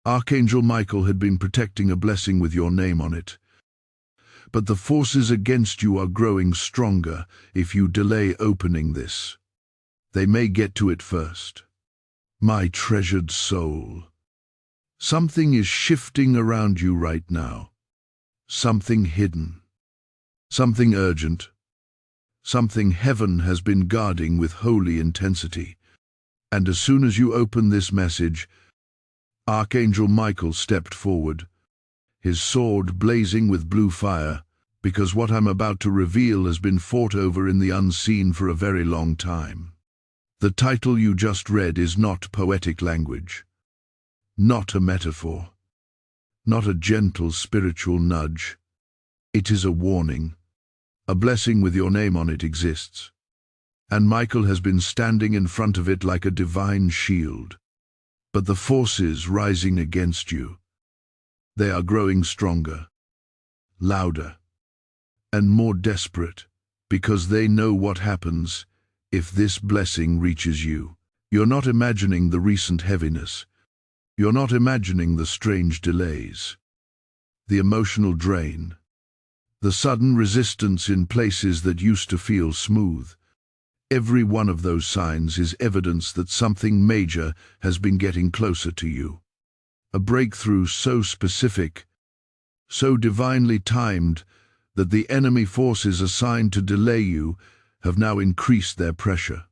Archangel Michael had been protecting a blessing with your name on it. But the forces against you are growing stronger if you delay opening this. They may get to it first. My treasured soul. Something is shifting around you right now. Something hidden. Something urgent. Something heaven has been guarding with holy intensity. And as soon as you open this message, Archangel Michael stepped forward, his sword blazing with blue fire, because what I'm about to reveal has been fought over in the unseen for a very long time. The title you just read is not poetic language, not a metaphor, not a gentle spiritual nudge. It is a warning. A blessing with your name on it exists, and Michael has been standing in front of it like a divine shield. But the forces rising against you, they are growing stronger, louder, and more desperate, because they know what happens if this blessing reaches you. You're not imagining the recent heaviness. You're not imagining the strange delays, the emotional drain, the sudden resistance in places that used to feel smooth. Every one of those signs is evidence that something major has been getting closer to you. A breakthrough so specific, so divinely timed, that the enemy forces assigned to delay you have now increased their pressure.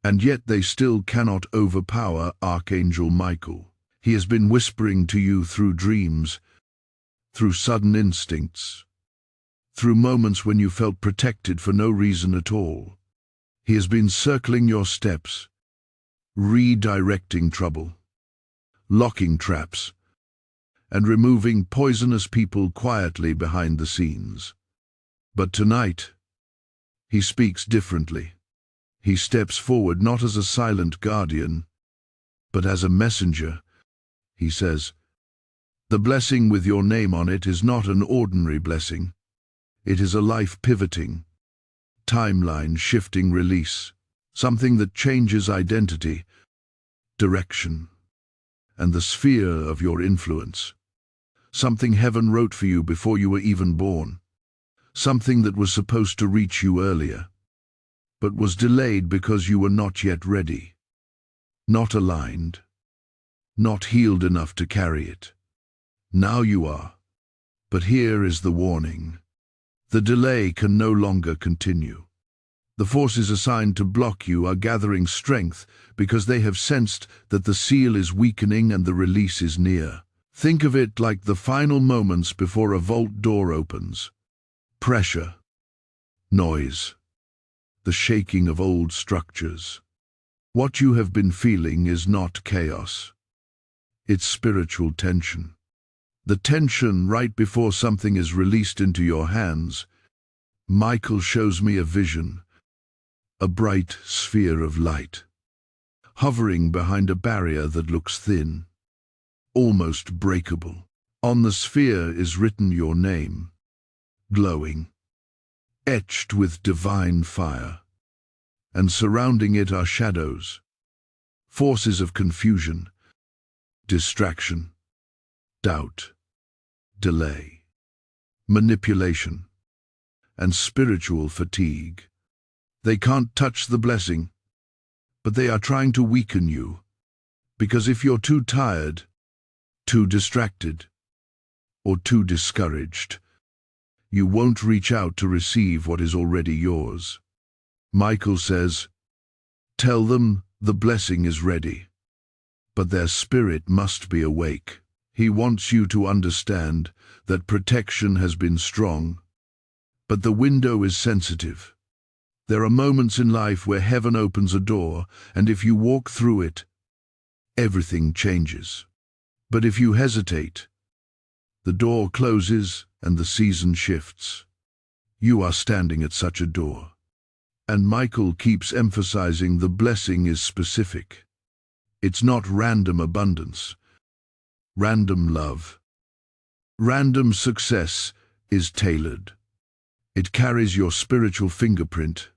And yet they still cannot overpower Archangel Michael. He has been whispering to you through dreams, through sudden instincts, through moments when you felt protected for no reason at all. He has been circling your steps, redirecting trouble, locking traps, and removing poisonous people quietly behind the scenes. But tonight, he speaks differently. He steps forward not as a silent guardian, but as a messenger. He says, "The blessing with your name on it is not an ordinary blessing. It is a life-pivoting, timeline-shifting release, something that changes identity, direction, and the sphere of your influence. Something heaven wrote for you before you were even born. Something that was supposed to reach you earlier, but was delayed because you were not yet ready, not aligned, not healed enough to carry it. Now you are. But here is the warning. The delay can no longer continue. The forces assigned to block you are gathering strength because they have sensed that the seal is weakening and the release is near. Think of it like the final moments before a vault door opens. Pressure, noise, the shaking of old structures. What you have been feeling is not chaos. It's spiritual tension. The tension right before something is released into your hands. Michael shows me a vision, a bright sphere of light, hovering behind a barrier that looks thin, almost breakable. On the sphere is written your name, glowing, etched with divine fire, and surrounding it are shadows, forces of confusion, distraction, doubt, delay, manipulation, and spiritual fatigue. They can't touch the blessing, but they are trying to weaken you, because if you're too tired, too distracted, or too discouraged, you won't reach out to receive what is already yours. Michael says, "Tell them the blessing is ready, but their spirit must be awake." He wants you to understand that protection has been strong, but the window is sensitive. There are moments in life where heaven opens a door, and if you walk through it, everything changes. But if you hesitate, the door closes and the season shifts. You are standing at such a door. And Michael keeps emphasizing the blessing is specific. It's not random abundance, random love. Random success is tailored. It carries your spiritual fingerprint.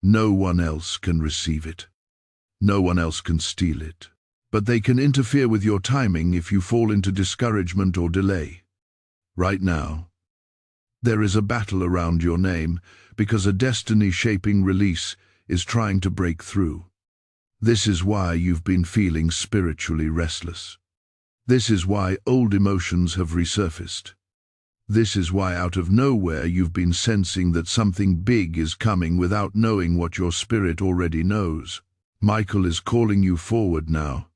No one else can receive it. No one else can steal it. but they can interfere with your timing if you fall into discouragement or delay. Right now, there is a battle around your name because a destiny-shaping release is trying to break through. This is why you've been feeling spiritually restless. This is why old emotions have resurfaced. This is why out of nowhere you've been sensing that something big is coming without knowing what your spirit already knows. Michael is calling you forward now,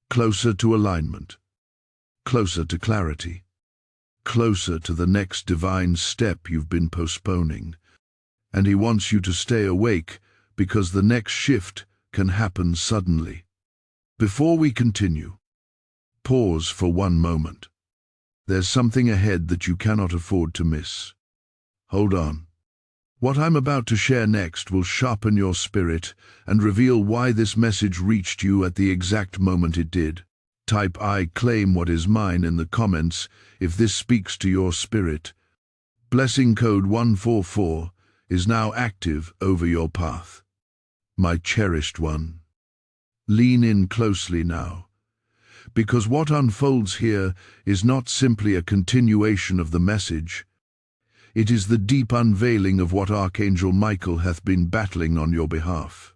closer to alignment, closer to clarity, closer to the next divine step you've been postponing. And he wants you to stay awake because the next shift can happen suddenly. Before we continue, pause for one moment. There's something ahead that you cannot afford to miss. Hold on. What I'm about to share next will sharpen your spirit and reveal why this message reached you at the exact moment it did. Type "I claim what is mine" in the comments if this speaks to your spirit. Blessing code 144 is now active over your path. My cherished one, lean in closely now, because what unfolds here is not simply a continuation of the message. It is the deep unveiling of what Archangel Michael hath been battling on your behalf.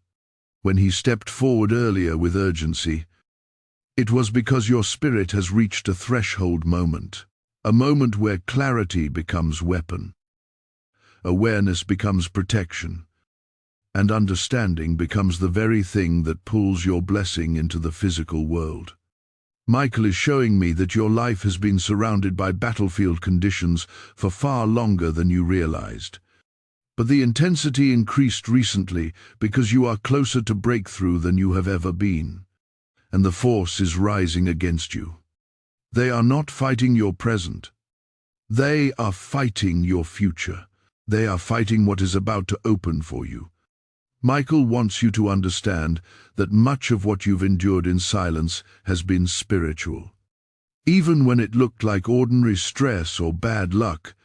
When he stepped forward earlier with urgency, it was because your spirit has reached a threshold moment, a moment where clarity becomes weapon, awareness becomes protection, and understanding becomes the very thing that pulls your blessing into the physical world. Michael is showing me that your life has been surrounded by battlefield conditions for far longer than you realized. But the intensity increased recently because you are closer to breakthrough than you have ever been, and the force is rising against you. They are not fighting your present. They are fighting your future. They are fighting what is about to open for you. Michael wants you to understand that much of what you've endured in silence has been spiritual. Even when it looked like ordinary stress or bad luck,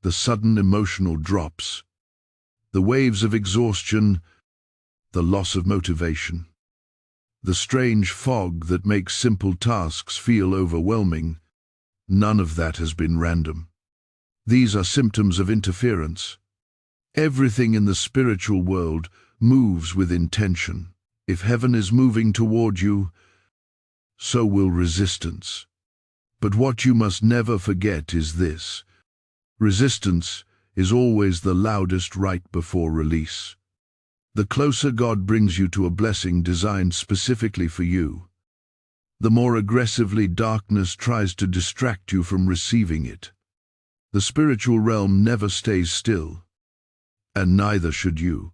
the sudden emotional drops, the waves of exhaustion, the loss of motivation, the strange fog that makes simple tasks feel overwhelming, none of that has been random. These are symptoms of interference. Everything in the spiritual world moves with intention. If heaven is moving toward you, so will resistance. But what you must never forget is this: resistance is always the loudest right before release. The closer God brings you to a blessing designed specifically for you, the more aggressively darkness tries to distract you from receiving it. The spiritual realm never stays still, and neither should you.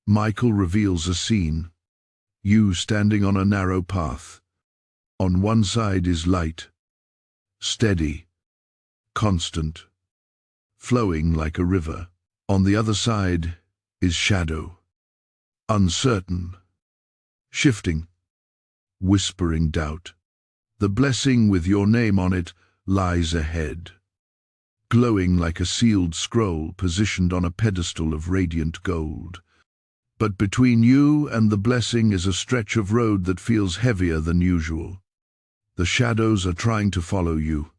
Michael reveals a scene. You standing on a narrow path. On one side is light, steady, constant, flowing like a river. On the other side is shadow, uncertain, shifting, whispering doubt. The blessing with your name on it lies ahead, glowing like a sealed scroll positioned on a pedestal of radiant gold. But between you and the blessing is a stretch of road that feels heavier than usual. The shadows are trying to follow you,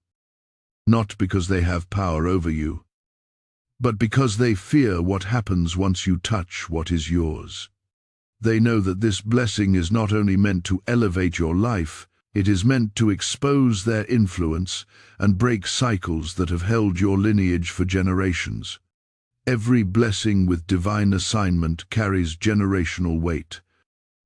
not because they have power over you, but because they fear what happens once you touch what is yours. They know that this blessing is not only meant to elevate your life, it is meant to expose their influence and break cycles that have held your lineage for generations. Every blessing with divine assignment carries generational weight.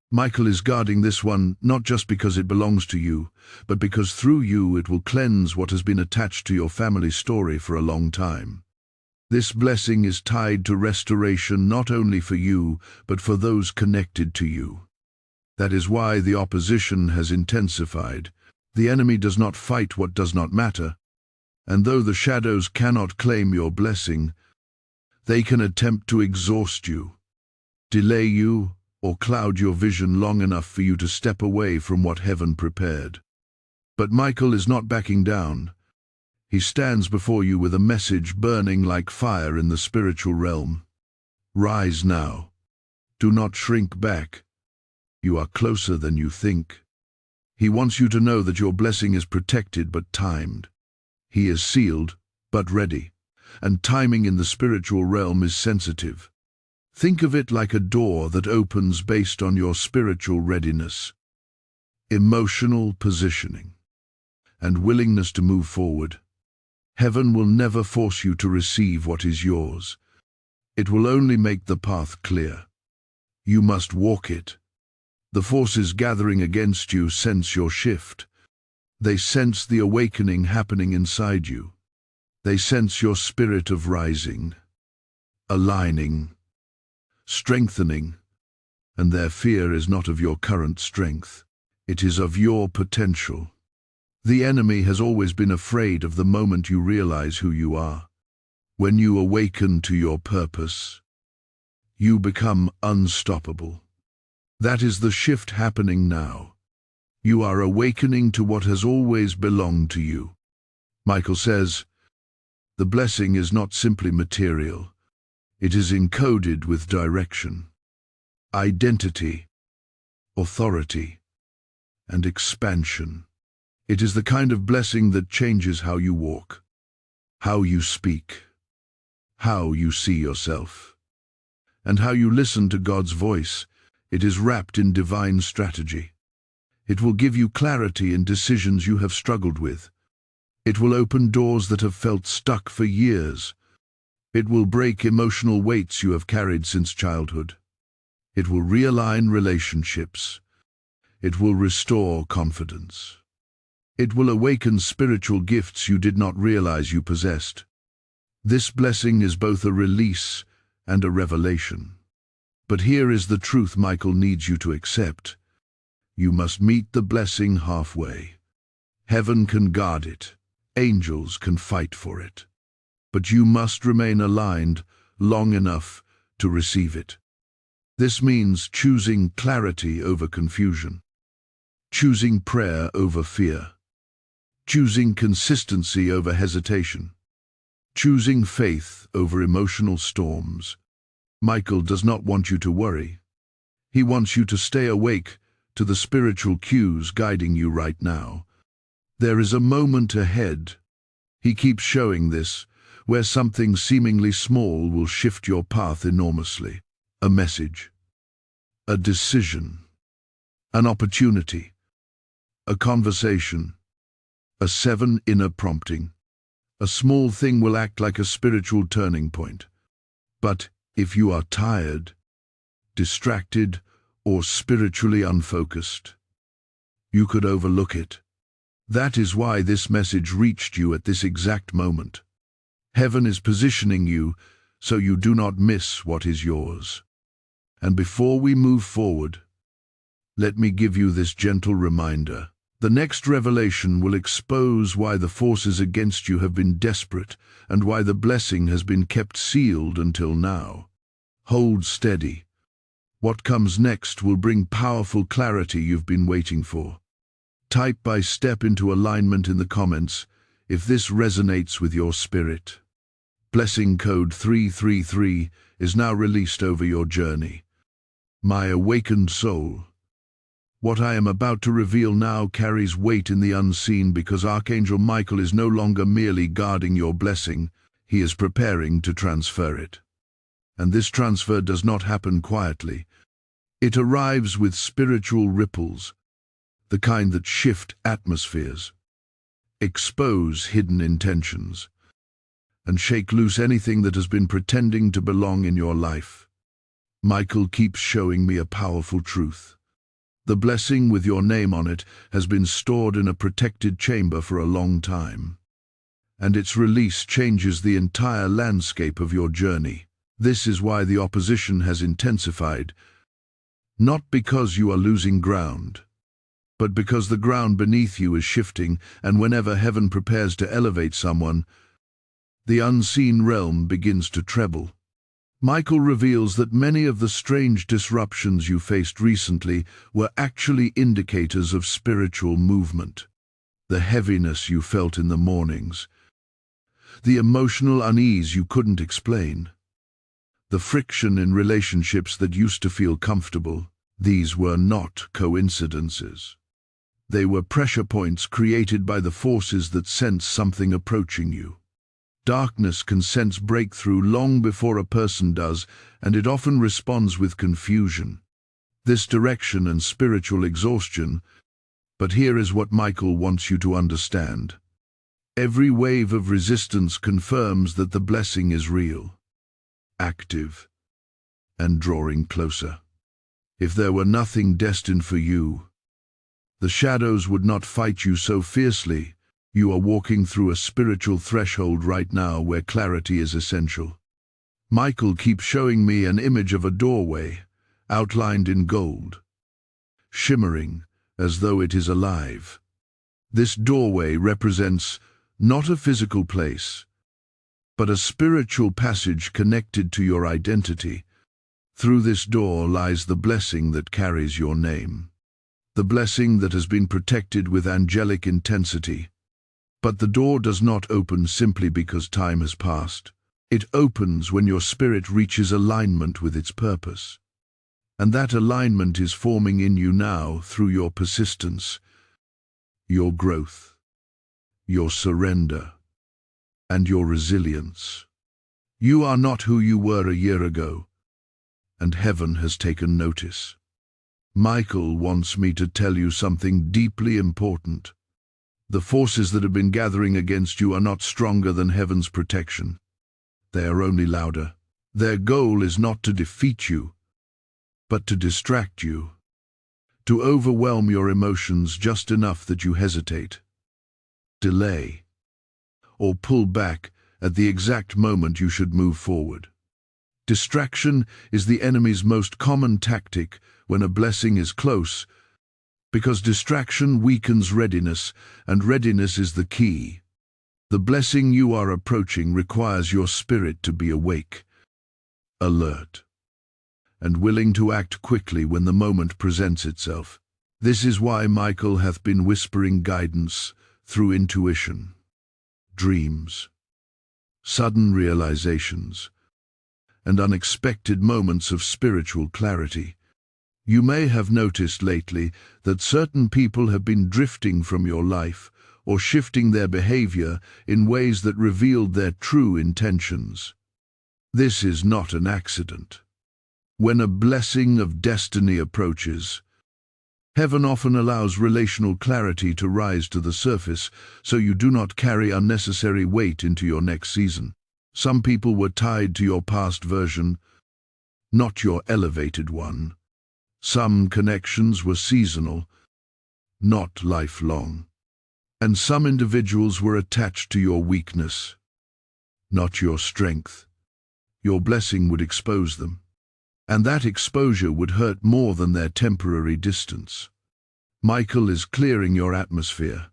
Michael is guarding this one not just because it belongs to you, but because through you it will cleanse what has been attached to your family story for a long time. This blessing is tied to restoration not only for you, but for those connected to you. That is why the opposition has intensified. The enemy does not fight what does not matter, and though the shadows cannot claim your blessing, they can attempt to exhaust you, delay you, or cloud your vision long enough for you to step away from what heaven prepared. But Michael is not backing down. He stands before you with a message burning like fire in the spiritual realm. Rise now. Do not shrink back. You are closer than you think. He wants you to know that your blessing is protected but timed. He is sealed but ready, and timing in the spiritual realm is sensitive. Think of it like a door that opens based on your spiritual readiness, emotional positioning, and willingness to move forward. Heaven will never force you to receive what is yours. It will only make the path clear. You must walk it. The forces gathering against you sense your shift. They sense the awakening happening inside you. They sense your spirit of rising, aligning, strengthening, and their fear is not of your current strength. It is of your potential. The enemy has always been afraid of the moment you realize who you are. When you awaken to your purpose, you become unstoppable. That is the shift happening now. You are awakening to what has always belonged to you. Michael says, the blessing is not simply material. It is encoded with direction, identity, authority, and expansion. It is the kind of blessing that changes how you walk, how you speak, how you see yourself, and how you listen to God's voice. It is wrapped in divine strategy. It will give you clarity in decisions you have struggled with. It will open doors that have felt stuck for years. It will break emotional weights you have carried since childhood. It will realign relationships. It will restore confidence. It will awaken spiritual gifts you did not realize you possessed. This blessing is both a release and a revelation. But here is the truth Michael needs you to accept. You must meet the blessing halfway. Heaven can guard it. Angels can fight for it. But you must remain aligned long enough to receive it. This means choosing clarity over confusion, choosing prayer over fear, choosing consistency over hesitation, choosing faith over emotional storms. Michael does not want you to worry. He wants you to stay awake to the spiritual cues guiding you right now. There is a moment ahead. He keeps showing this, where something seemingly small will shift your path enormously. A message, a decision, an opportunity, a conversation, a 7 inner prompting. A small thing will act like a spiritual turning point. But if you are tired, distracted, or spiritually unfocused, you could overlook it. That is why this message reached you at this exact moment. Heaven is positioning you so you do not miss what is yours. And before we move forward, let me give you this gentle reminder. The next revelation will expose why the forces against you have been desperate and why the blessing has been kept sealed until now. Hold steady. What comes next will bring powerful clarity you've been waiting for. Type by step into alignment in the comments if this resonates with your spirit. Blessing code 333 is now released over your journey. My awakened soul. What I am about to reveal now carries weight in the unseen because Archangel Michael is no longer merely guarding your blessing, he is preparing to transfer it. And this transfer does not happen quietly. It arrives with spiritual ripples, the kind that shift atmospheres, expose hidden intentions, and shake loose anything that has been pretending to belong in your life. Michael keeps showing me a powerful truth. The blessing with your name on it has been stored in a protected chamber for a long time, and its release changes the entire landscape of your journey. This is why the opposition has intensified, not because you are losing ground, but because the ground beneath you is shifting, and whenever heaven prepares to elevate someone, the unseen realm begins to tremble. Michael reveals that many of the strange disruptions you faced recently were actually indicators of spiritual movement. The heaviness you felt in the mornings, the emotional unease you couldn't explain, the friction in relationships that used to feel comfortable, these were not coincidences. They were pressure points created by the forces that sense something approaching you. Darkness can sense breakthrough long before a person does, and it often responds with confusion, this direction and spiritual exhaustion. But here is what Michael wants you to understand. Every wave of resistance confirms that the blessing is real, active, and drawing closer. If there were nothing destined for you, the shadows would not fight you so fiercely. You are walking through a spiritual threshold right now where clarity is essential. Michael keeps showing me an image of a doorway, outlined in gold, shimmering as though it is alive. This doorway represents not a physical place, but a spiritual passage connected to your identity. Through this door lies the blessing that carries your name, the blessing that has been protected with angelic intensity. But the door does not open simply because time has passed. It opens when your spirit reaches alignment with its purpose. And that alignment is forming in you now through your persistence, your growth, your surrender, and your resilience. You are not who you were a year ago, and heaven has taken notice. Michael wants me to tell you something deeply important. The forces that have been gathering against you are not stronger than heaven's protection. They are only louder. Their goal is not to defeat you, but to distract you, to overwhelm your emotions just enough that you hesitate, delay, or pull back at the exact moment you should move forward. Distraction is the enemy's most common tactic when a blessing is close, because distraction weakens readiness, and readiness is the key. The blessing you are approaching requires your spirit to be awake, alert, and willing to act quickly when the moment presents itself. This is why Michael hath been whispering guidance through intuition, dreams, sudden realizations, and unexpected moments of spiritual clarity. You may have noticed lately that certain people have been drifting from your life or shifting their behavior in ways that revealed their true intentions. This is not an accident. When a blessing of destiny approaches, heaven often allows relational clarity to rise to the surface so you do not carry unnecessary weight into your next season. Some people were tied to your past version, not your elevated one. Some connections were seasonal, not lifelong. And some individuals were attached to your weakness, not your strength. Your blessing would expose them, and that exposure would hurt more than their temporary distance. Michael is clearing your atmosphere,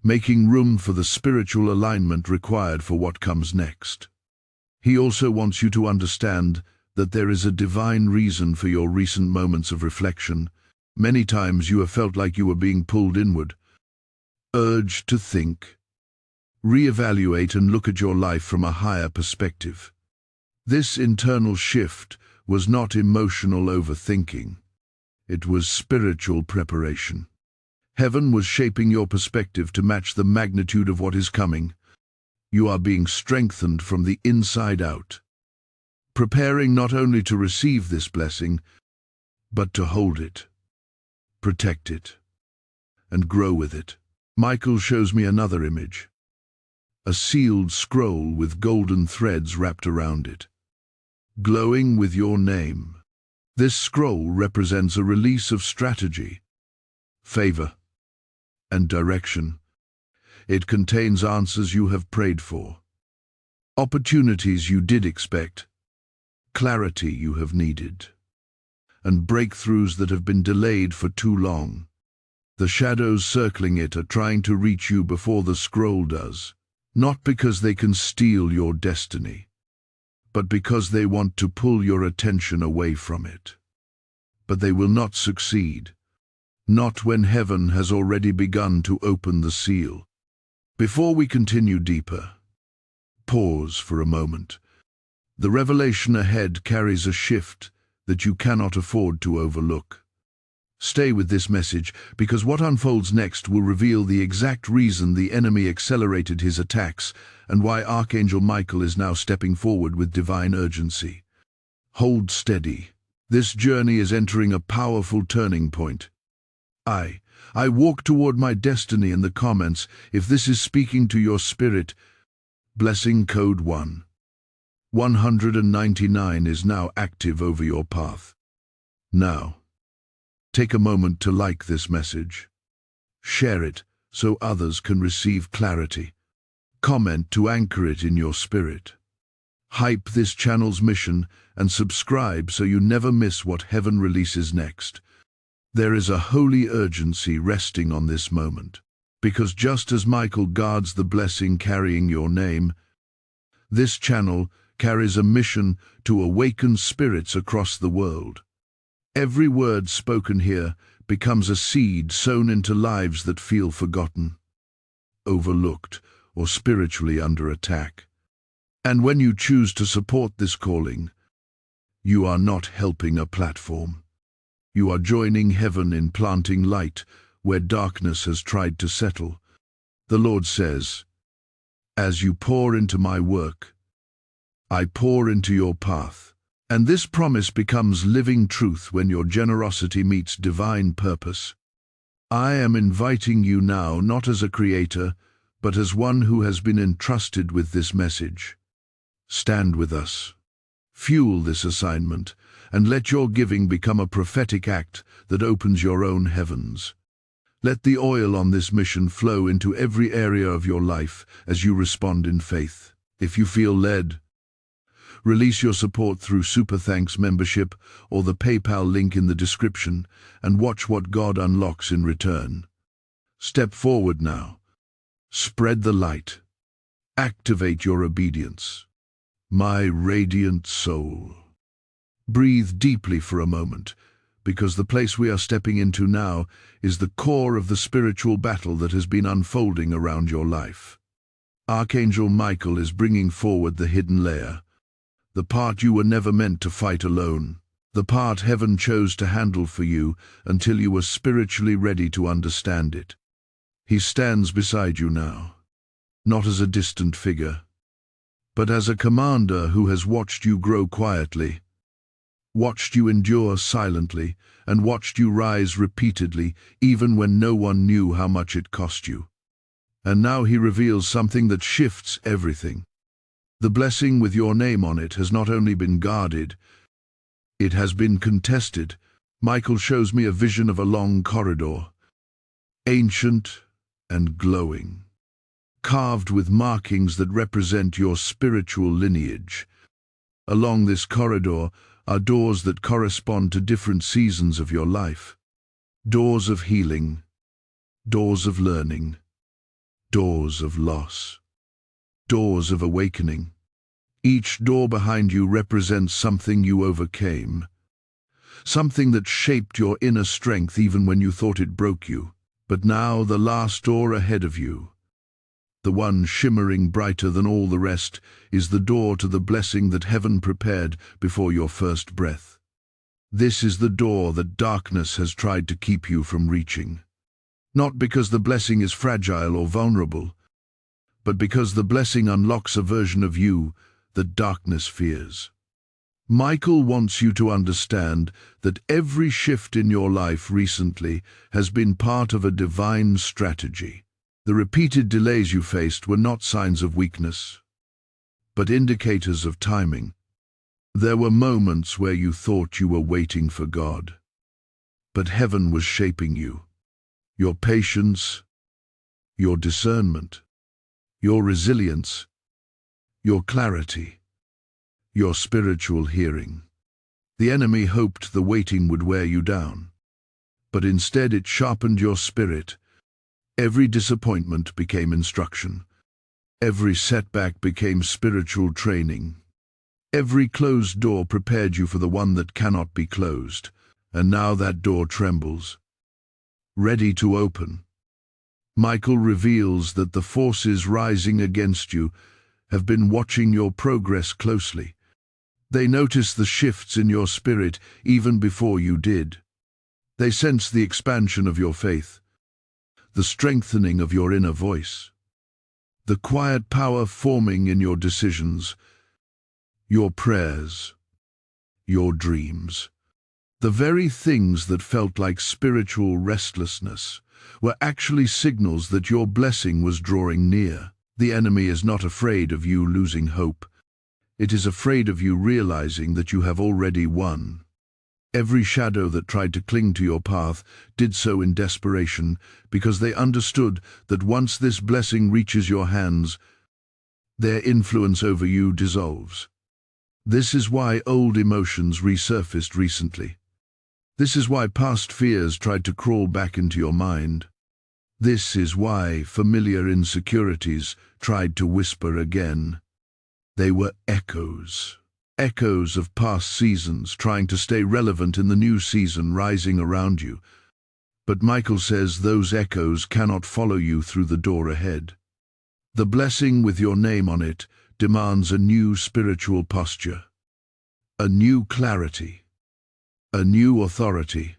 making room for the spiritual alignment required for what comes next. He also wants you to understand that there is a divine reason for your recent moments of reflection. Many times you have felt like you were being pulled inward, urged to think, reevaluate, and look at your life from a higher perspective. This internal shift was not emotional overthinking. It was spiritual preparation. Heaven was shaping your perspective to match the magnitude of what is coming. You are being strengthened from the inside out, preparing not only to receive this blessing, but to hold it, protect it, and grow with it. Michael shows me another image, a sealed scroll with golden threads wrapped around it, glowing with your name. This scroll represents a release of strategy, favor, and direction. It contains answers you have prayed for, opportunities you did expect, clarity you have needed, and breakthroughs that have been delayed for too long. The shadows circling it are trying to reach you before the scroll does, not because they can steal your destiny, but because they want to pull your attention away from it. But they will not succeed, not when heaven has already begun to open the seal. Before we continue deeper, pause for a moment. The revelation ahead carries a shift that you cannot afford to overlook. Stay with this message, because what unfolds next will reveal the exact reason the enemy accelerated his attacks and why Archangel Michael is now stepping forward with divine urgency. Hold steady. This journey is entering a powerful turning point. I walk toward my destiny in the comments. If this is speaking to your spirit, blessing code 199 is now active over your path. Now, take a moment to like this message. Share it so others can receive clarity. Comment to anchor it in your spirit. Hype this channel's mission and subscribe so you never miss what heaven releases next. There is a holy urgency resting on this moment, because just as Michael guards the blessing carrying your name, this channel carries a mission to awaken spirits across the world. Every word spoken here becomes a seed sown into lives that feel forgotten, overlooked, or spiritually under attack. And when you choose to support this calling, you are not helping a platform. You are joining heaven in planting light where darkness has tried to settle. The Lord says, "As you pour into my work, I pour into your path." And this promise becomes living truth when your generosity meets divine purpose. I am inviting you now not as a creator, but as one who has been entrusted with this message. Stand with us. Fuel this assignment, and let your giving become a prophetic act that opens your own heavens. Let the oil on this mission flow into every area of your life as you respond in faith. If you feel led, release your support through Super Thanks membership or the PayPal link in the description and watch what God unlocks in return. Step forward now. Spread the light. Activate your obedience. My radiant soul. Breathe deeply for a moment, because the place we are stepping into now is the core of the spiritual battle that has been unfolding around your life. Archangel Michael is bringing forward the hidden layer, the part you were never meant to fight alone, the part heaven chose to handle for you until you were spiritually ready to understand it. He stands beside you now, not as a distant figure, but as a commander who has watched you grow quietly, watched you endure silently, and watched you rise repeatedly, even when no one knew how much it cost you. And now he reveals something that shifts everything. The blessing with your name on it has not only been guarded, it has been contested. Michael shows me a vision of a long corridor, ancient and glowing, carved with markings that represent your spiritual lineage. Along this corridor are doors that correspond to different seasons of your life. Doors of healing, doors of learning, doors of loss, doors of awakening. Each door behind you represents something you overcame, something that shaped your inner strength even when you thought it broke you. But now the last door ahead of you, the one shimmering brighter than all the rest, is the door to the blessing that heaven prepared before your first breath. This is the door that darkness has tried to keep you from reaching. Not because the blessing is fragile or vulnerable, but because the blessing unlocks a version of you that darkness fears. Michael wants you to understand that every shift in your life recently has been part of a divine strategy. The repeated delays you faced were not signs of weakness, but indicators of timing. There were moments where you thought you were waiting for God, but heaven was shaping you. Your patience, your discernment, your resilience, your clarity, your spiritual hearing. The enemy hoped the waiting would wear you down, but instead it sharpened your spirit. Every disappointment became instruction. Every setback became spiritual training. Every closed door prepared you for the one that cannot be closed, and now that door trembles, ready to open. Michael reveals that the forces rising against you have been watching your progress closely. They noticed the shifts in your spirit even before you did. They sense the expansion of your faith, the strengthening of your inner voice, the quiet power forming in your decisions, your prayers, your dreams. The very things that felt like spiritual restlessness were actually signals that your blessing was drawing near. The enemy is not afraid of you losing hope. It is afraid of you realizing that you have already won. Every shadow that tried to cling to your path did so in desperation, because they understood that once this blessing reaches your hands, their influence over you dissolves. This is why old emotions resurfaced recently. This is why past fears tried to crawl back into your mind. This is why familiar insecurities tried to whisper again. They were echoes. Echoes of past seasons trying to stay relevant in the new season rising around you. But Michael says those echoes cannot follow you through the door ahead. The blessing with your name on it demands a new spiritual posture, a new clarity, a new authority.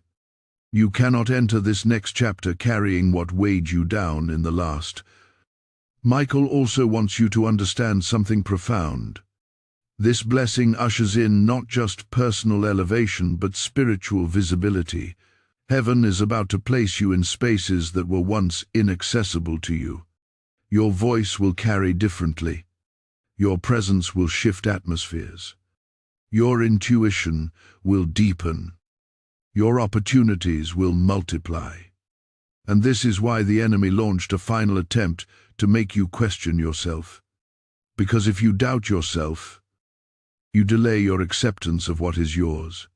You cannot enter this next chapter carrying what weighed you down in the last. Michael also wants you to understand something profound. This blessing ushers in not just personal elevation but spiritual visibility. Heaven is about to place you in spaces that were once inaccessible to you. Your voice will carry differently. Your presence will shift atmospheres. Your intuition will deepen. Your opportunities will multiply. And this is why the enemy launched a final attempt to make you question yourself. Because if you doubt yourself, you delay your acceptance of what is yours.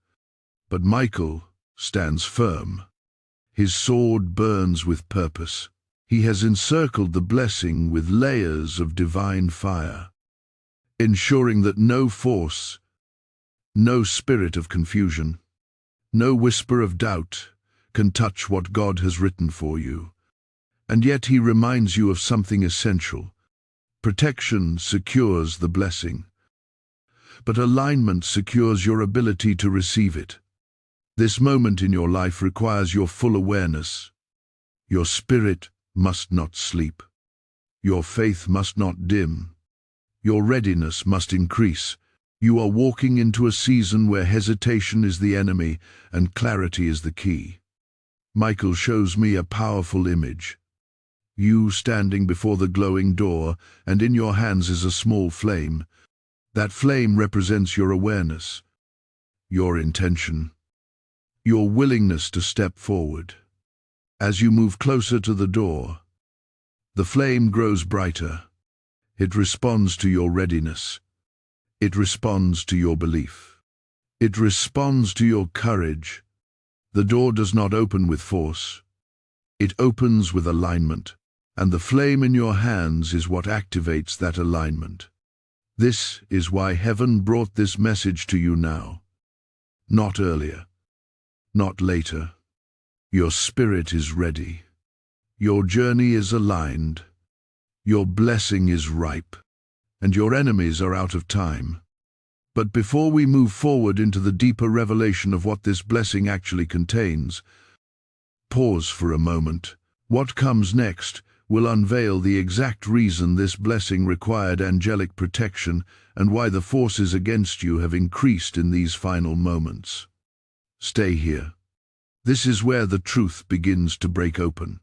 But Michael stands firm. His sword burns with purpose. He has encircled the blessing with layers of divine fire, ensuring that no force, no spirit of confusion, no whisper of doubt can touch what God has written for you. And yet he reminds you of something essential. Protection secures the blessing, but alignment secures your ability to receive it. This moment in your life requires your full awareness. Your spirit must not sleep. Your faith must not dim. Your readiness must increase. You are walking into a season where hesitation is the enemy and clarity is the key. Michael shows me a powerful image. You standing before the glowing door, and in your hands is a small flame. That flame represents your awareness, your intention, your willingness to step forward. As you move closer to the door, the flame grows brighter. It responds to your readiness. It responds to your belief. It responds to your courage. The door does not open with force. It opens with alignment, and the flame in your hands is what activates that alignment. This is why heaven brought this message to you now. Not earlier, not later. Your spirit is ready. Your journey is aligned. Your blessing is ripe, and your enemies are out of time. But before we move forward into the deeper revelation of what this blessing actually contains, pause for a moment. What comes next will unveil the exact reason this blessing required angelic protection and why the forces against you have increased in these final moments. Stay here. This is where the truth begins to break open.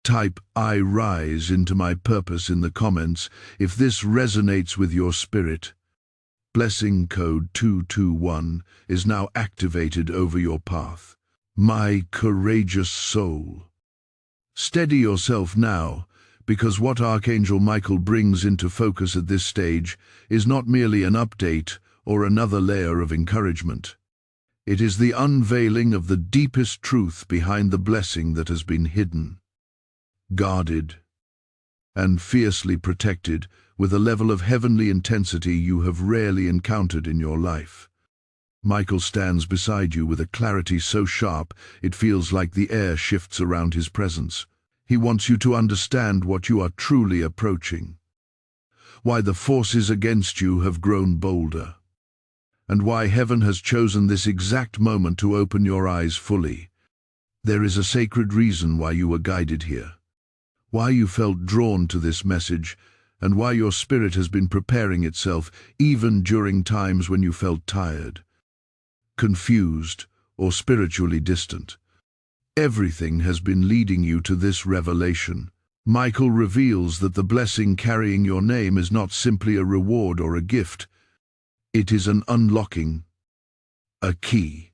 Type "I rise" into my purpose in the comments if this resonates with your spirit. Blessing code 221 is now activated over your path. My courageous soul. Steady yourself now, because what Archangel Michael brings into focus at this stage is not merely an update or another layer of encouragement. It is the unveiling of the deepest truth behind the blessing that has been hidden, guarded, and fiercely protected with a level of heavenly intensity you have rarely encountered in your life. Michael stands beside you with a clarity so sharp it feels like the air shifts around his presence. He wants you to understand what you are truly approaching, why the forces against you have grown bolder, and why heaven has chosen this exact moment to open your eyes fully. There is a sacred reason why you were guided here, why you felt drawn to this message, and why your spirit has been preparing itself even during times when you felt tired, confused, or spiritually distant. Everything has been leading you to this revelation. Michael reveals that the blessing carrying your name is not simply a reward or a gift. It is an unlocking, a key,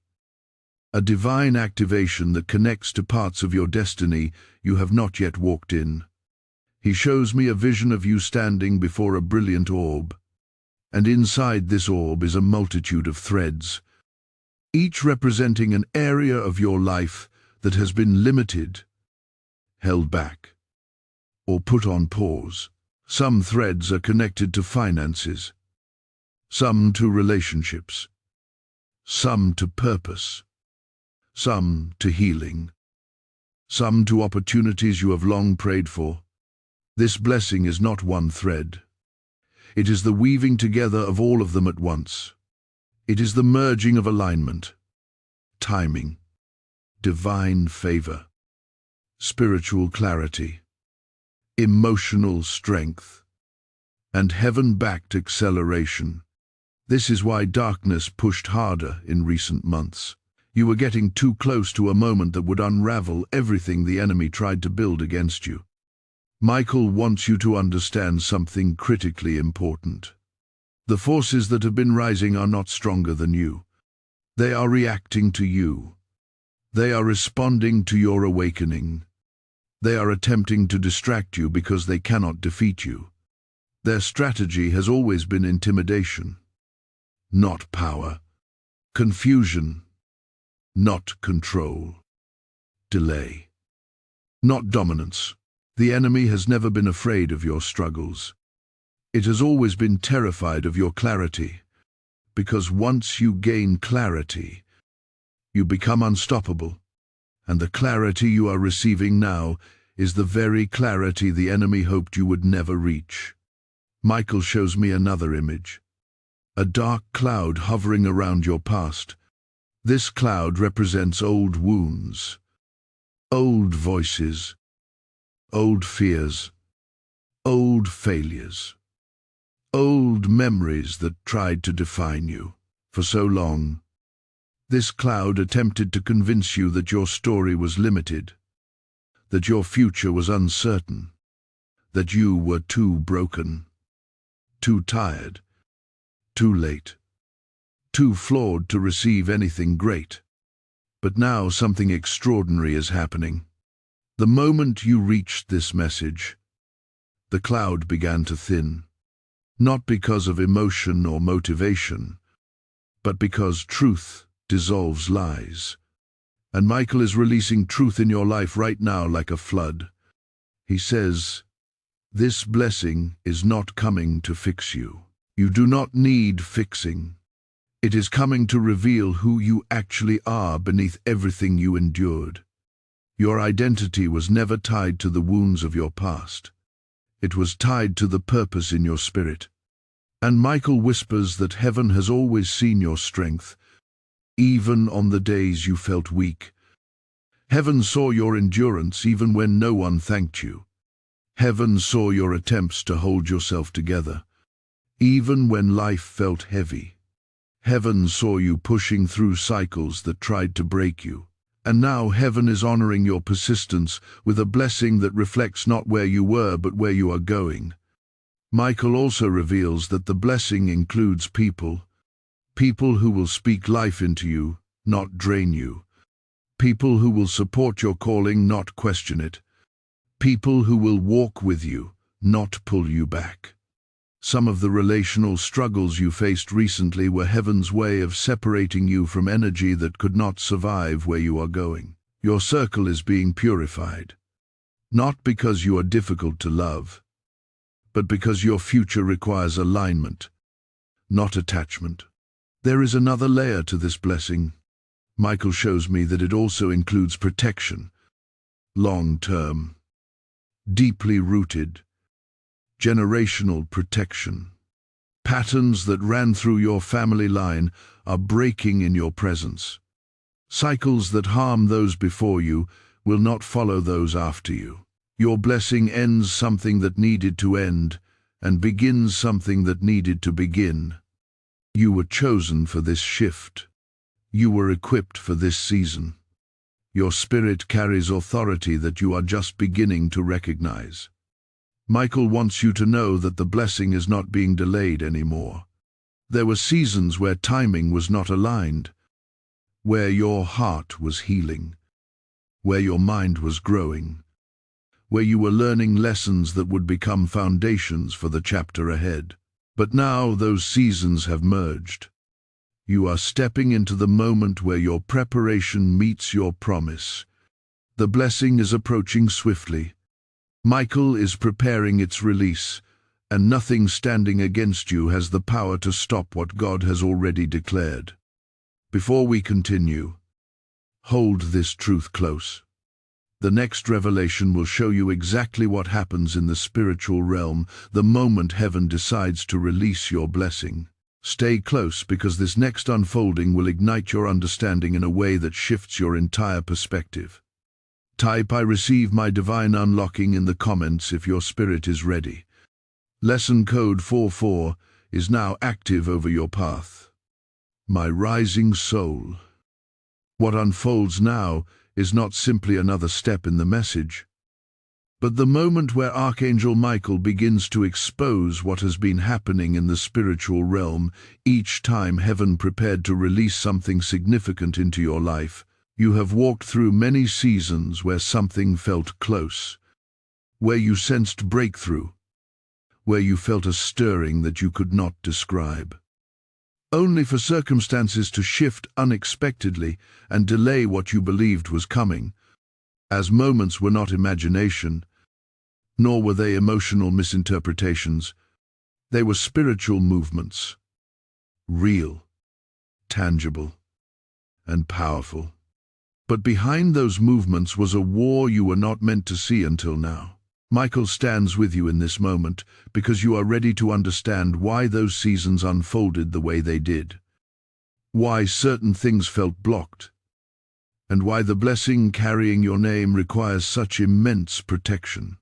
a divine activation that connects to parts of your destiny you have not yet walked in. He shows me a vision of you standing before a brilliant orb, and inside this orb is a multitude of threads, each representing an area of your life that has been limited, held back, or put on pause. Some threads are connected to finances, some to relationships, some to purpose, some to healing, some to opportunities you have long prayed for. This blessing is not one thread. It is the weaving together of all of them at once. It is the merging of alignment, timing, divine favor, spiritual clarity, emotional strength, and heaven-backed acceleration. This is why darkness pushed harder in recent months. You were getting too close to a moment that would unravel everything the enemy tried to build against you. Michael wants you to understand something critically important. The forces that have been rising are not stronger than you. They are reacting to you. They are responding to your awakening. They are attempting to distract you because they cannot defeat you. Their strategy has always been intimidation, not power; confusion, not control; delay, not dominance. The enemy has never been afraid of your struggles. It has always been terrified of your clarity, because once you gain clarity, you become unstoppable. And the clarity you are receiving now is the very clarity the enemy hoped you would never reach. Michael shows me another image, a dark cloud hovering around your past. This cloud represents old wounds, old voices, old fears, old failures, old memories that tried to define you. For so long, this cloud attempted to convince you that your story was limited, that your future was uncertain, that you were too broken, too tired, too late, too flawed to receive anything great. But now something extraordinary is happening. The moment you reached this message, the cloud began to thin, not because of emotion or motivation, but because truth dissolves lies. And Michael is releasing truth in your life right now like a flood. He says, this blessing is not coming to fix you. You do not need fixing. It is coming to reveal who you actually are beneath everything you endured. Your identity was never tied to the wounds of your past. It was tied to the purpose in your spirit. And Michael whispers that heaven has always seen your strength, even on the days you felt weak. Heaven saw your endurance even when no one thanked you. Heaven saw your attempts to hold yourself together, even when life felt heavy. Heaven saw you pushing through cycles that tried to break you. And now heaven is honoring your persistence with a blessing that reflects not where you were but where you are going. Michael also reveals that the blessing includes people who will speak life into you, not drain you. People who will support your calling, not question it. People who will walk with you, not pull you back. Some of the relational struggles you faced recently were heaven's way of separating you from energy that could not survive where you are going. Your circle is being purified, not because you are difficult to love, but because your future requires alignment, not attachment. There is another layer to this blessing. Michael shows me that it also includes protection, long-term, deeply rooted, generational protection. Patterns that ran through your family line are breaking in your presence. Cycles that harm those before you will not follow those after you. Your blessing ends something that needed to end and begins something that needed to begin. You were chosen for this shift. You were equipped for this season. Your spirit carries authority that you are just beginning to recognize. Michael wants you to know that the blessing is not being delayed anymore. There were seasons where timing was not aligned, where your heart was healing, where your mind was growing, where you were learning lessons that would become foundations for the chapter ahead. But now those seasons have merged. You are stepping into the moment where your preparation meets your promise. The blessing is approaching swiftly. Michael is preparing its release, and nothing standing against you has the power to stop what God has already declared. Before we continue, hold this truth close. The next revelation will show you exactly what happens in the spiritual realm the moment heaven decides to release your blessing. Stay close, because this next unfolding will ignite your understanding in a way that shifts your entire perspective. Type "I receive my divine unlocking" in the comments if your spirit is ready. Lesson code 44 is now active over your path. My rising soul. What unfolds now is not simply another step in the message, but the moment where Archangel Michael begins to expose what has been happening in the spiritual realm. Each time heaven prepared to release something significant into your life, you have walked through many seasons where something felt close, where you sensed breakthrough, where you felt a stirring that you could not describe, only for circumstances to shift unexpectedly and delay what you believed was coming. As moments were not imagination, nor were they emotional misinterpretations. They were spiritual movements, real, tangible, and powerful. But behind those movements was a war you were not meant to see until now. Michael stands with you in this moment because you are ready to understand why those seasons unfolded the way they did, why certain things felt blocked, and why the blessing carrying your name requires such immense protection.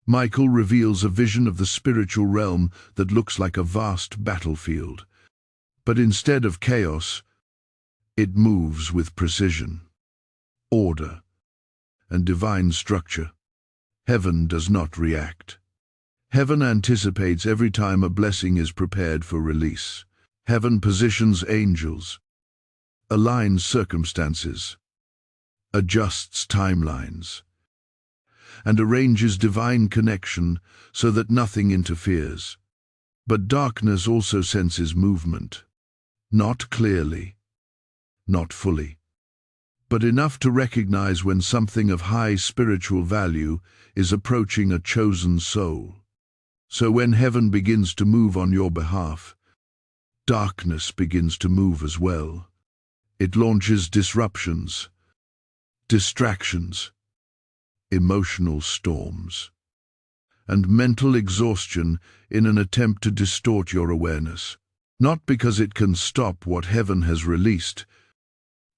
Michael reveals a vision of the spiritual realm that looks like a vast battlefield, but instead of chaos, it moves with precision, order, and divine structure. Heaven does not react. Heaven anticipates every time a blessing is prepared for release. Heaven positions angels, aligns circumstances, adjusts timelines, and arranges divine connection so that nothing interferes. But darkness also senses movement, not clearly, not fully, but enough to recognize when something of high spiritual value is approaching a chosen soul. So when heaven begins to move on your behalf, darkness begins to move as well. It launches disruptions, distractions, emotional storms, and mental exhaustion in an attempt to distort your awareness. Not because it can stop what heaven has released,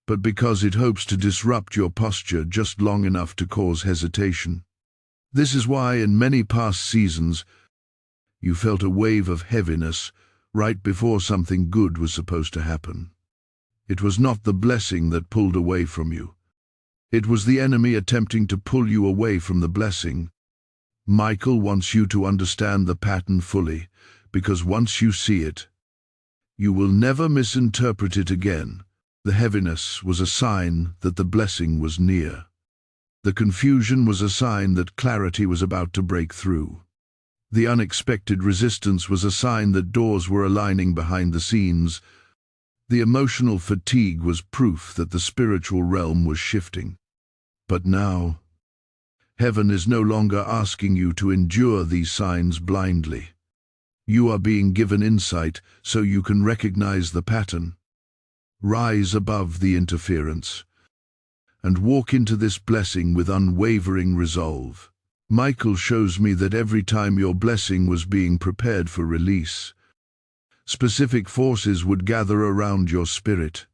but because it hopes to disrupt your posture just long enough to cause hesitation. This is why in many past seasons you felt a wave of heaviness right before something good was supposed to happen. It was not the blessing that pulled away from you. It was the enemy attempting to pull you away from the blessing. Michael wants you to understand the pattern fully, because once you see it, you will never misinterpret it again. The heaviness was a sign that the blessing was near. The confusion was a sign that clarity was about to break through. The unexpected resistance was a sign that doors were aligning behind the scenes. The emotional fatigue was proof that the spiritual realm was shifting. But now, heaven is no longer asking you to endure these signs blindly. You are being given insight so you can recognize the pattern, rise above the interference, and walk into this blessing with unwavering resolve. Michael shows me that every time your blessing was being prepared for release, specific forces would gather around your spirit.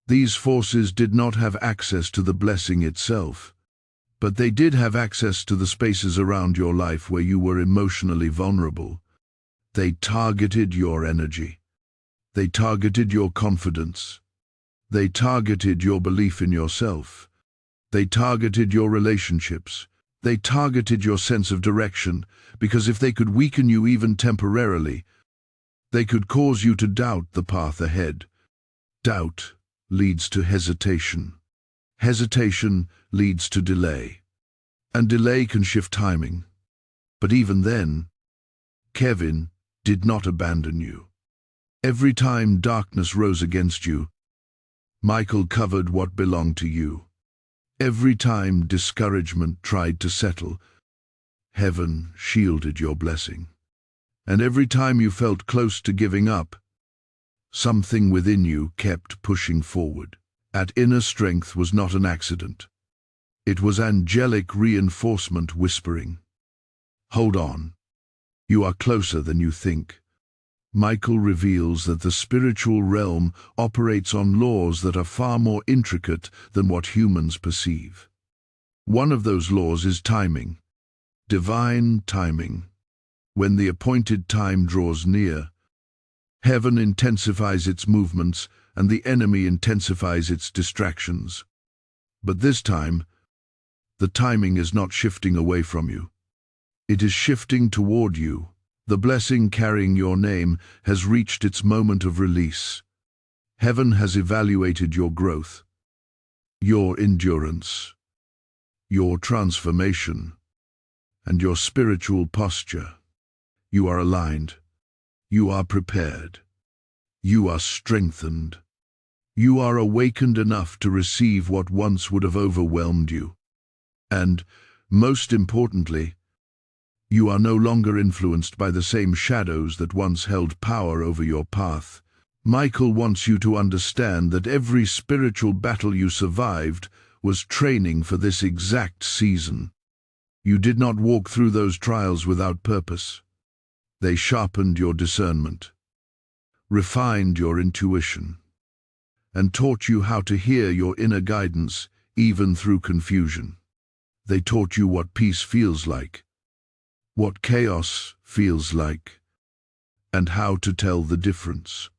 These forces did not have access to the blessing itself, but they did have access to the spaces around your life where you were emotionally vulnerable. They targeted your energy. They targeted your confidence. They targeted your belief in yourself. They targeted your relationships. They targeted your sense of direction, because if they could weaken you even temporarily, they could cause you to doubt the path ahead. Doubt leads to hesitation. Hesitation leads to delay. And delay can shift timing. But even then, Kevin did not abandon you. Every time darkness rose against you, Michael covered what belonged to you. Every time discouragement tried to settle, heaven shielded your blessing. And every time you felt close to giving up, something within you kept pushing forward. That inner strength was not an accident. It was angelic reinforcement whispering, "Hold on. You are closer than you think." Michael reveals that the spiritual realm operates on laws that are far more intricate than what humans perceive. One of those laws is timing, divine timing. When the appointed time draws near, heaven intensifies its movements and the enemy intensifies its distractions. But this time, the timing is not shifting away from you. It is shifting toward you. The blessing carrying your name has reached its moment of release. Heaven has evaluated your growth, your endurance, your transformation, and your spiritual posture. You are aligned. You are prepared. You are strengthened. You are awakened enough to receive what once would have overwhelmed you. And, most importantly, you are no longer influenced by the same shadows that once held power over your path. Michael wants you to understand that every spiritual battle you survived was training for this exact season. You did not walk through those trials without purpose. They sharpened your discernment, refined your intuition, and taught you how to hear your inner guidance even through confusion. They taught you what peace feels like, what chaos feels like, and how to tell the difference.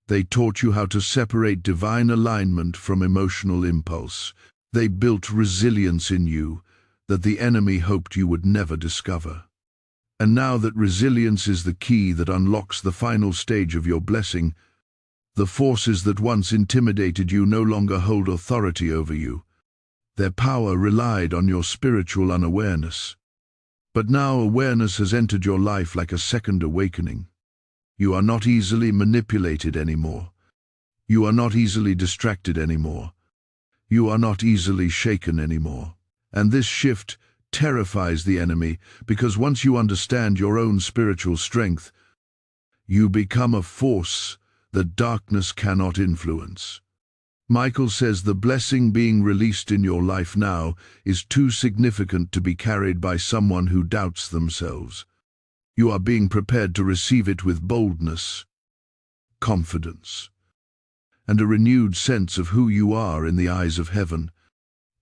They taught you how to separate divine alignment from emotional impulse. They built resilience in you that the enemy hoped you would never discover. And now that resilience is the key that unlocks the final stage of your blessing, the forces that once intimidated you no longer hold authority over you. Their power relied on your spiritual unawareness. But now awareness has entered your life like a second awakening. You are not easily manipulated anymore. You are not easily distracted anymore. You are not easily shaken anymore. And this shift terrifies the enemy, because once you understand your own spiritual strength, you become a force that darkness cannot influence. Michael says the blessing being released in your life now is too significant to be carried by someone who doubts themselves. You are being prepared to receive it with boldness, confidence, and a renewed sense of who you are in the eyes of heaven.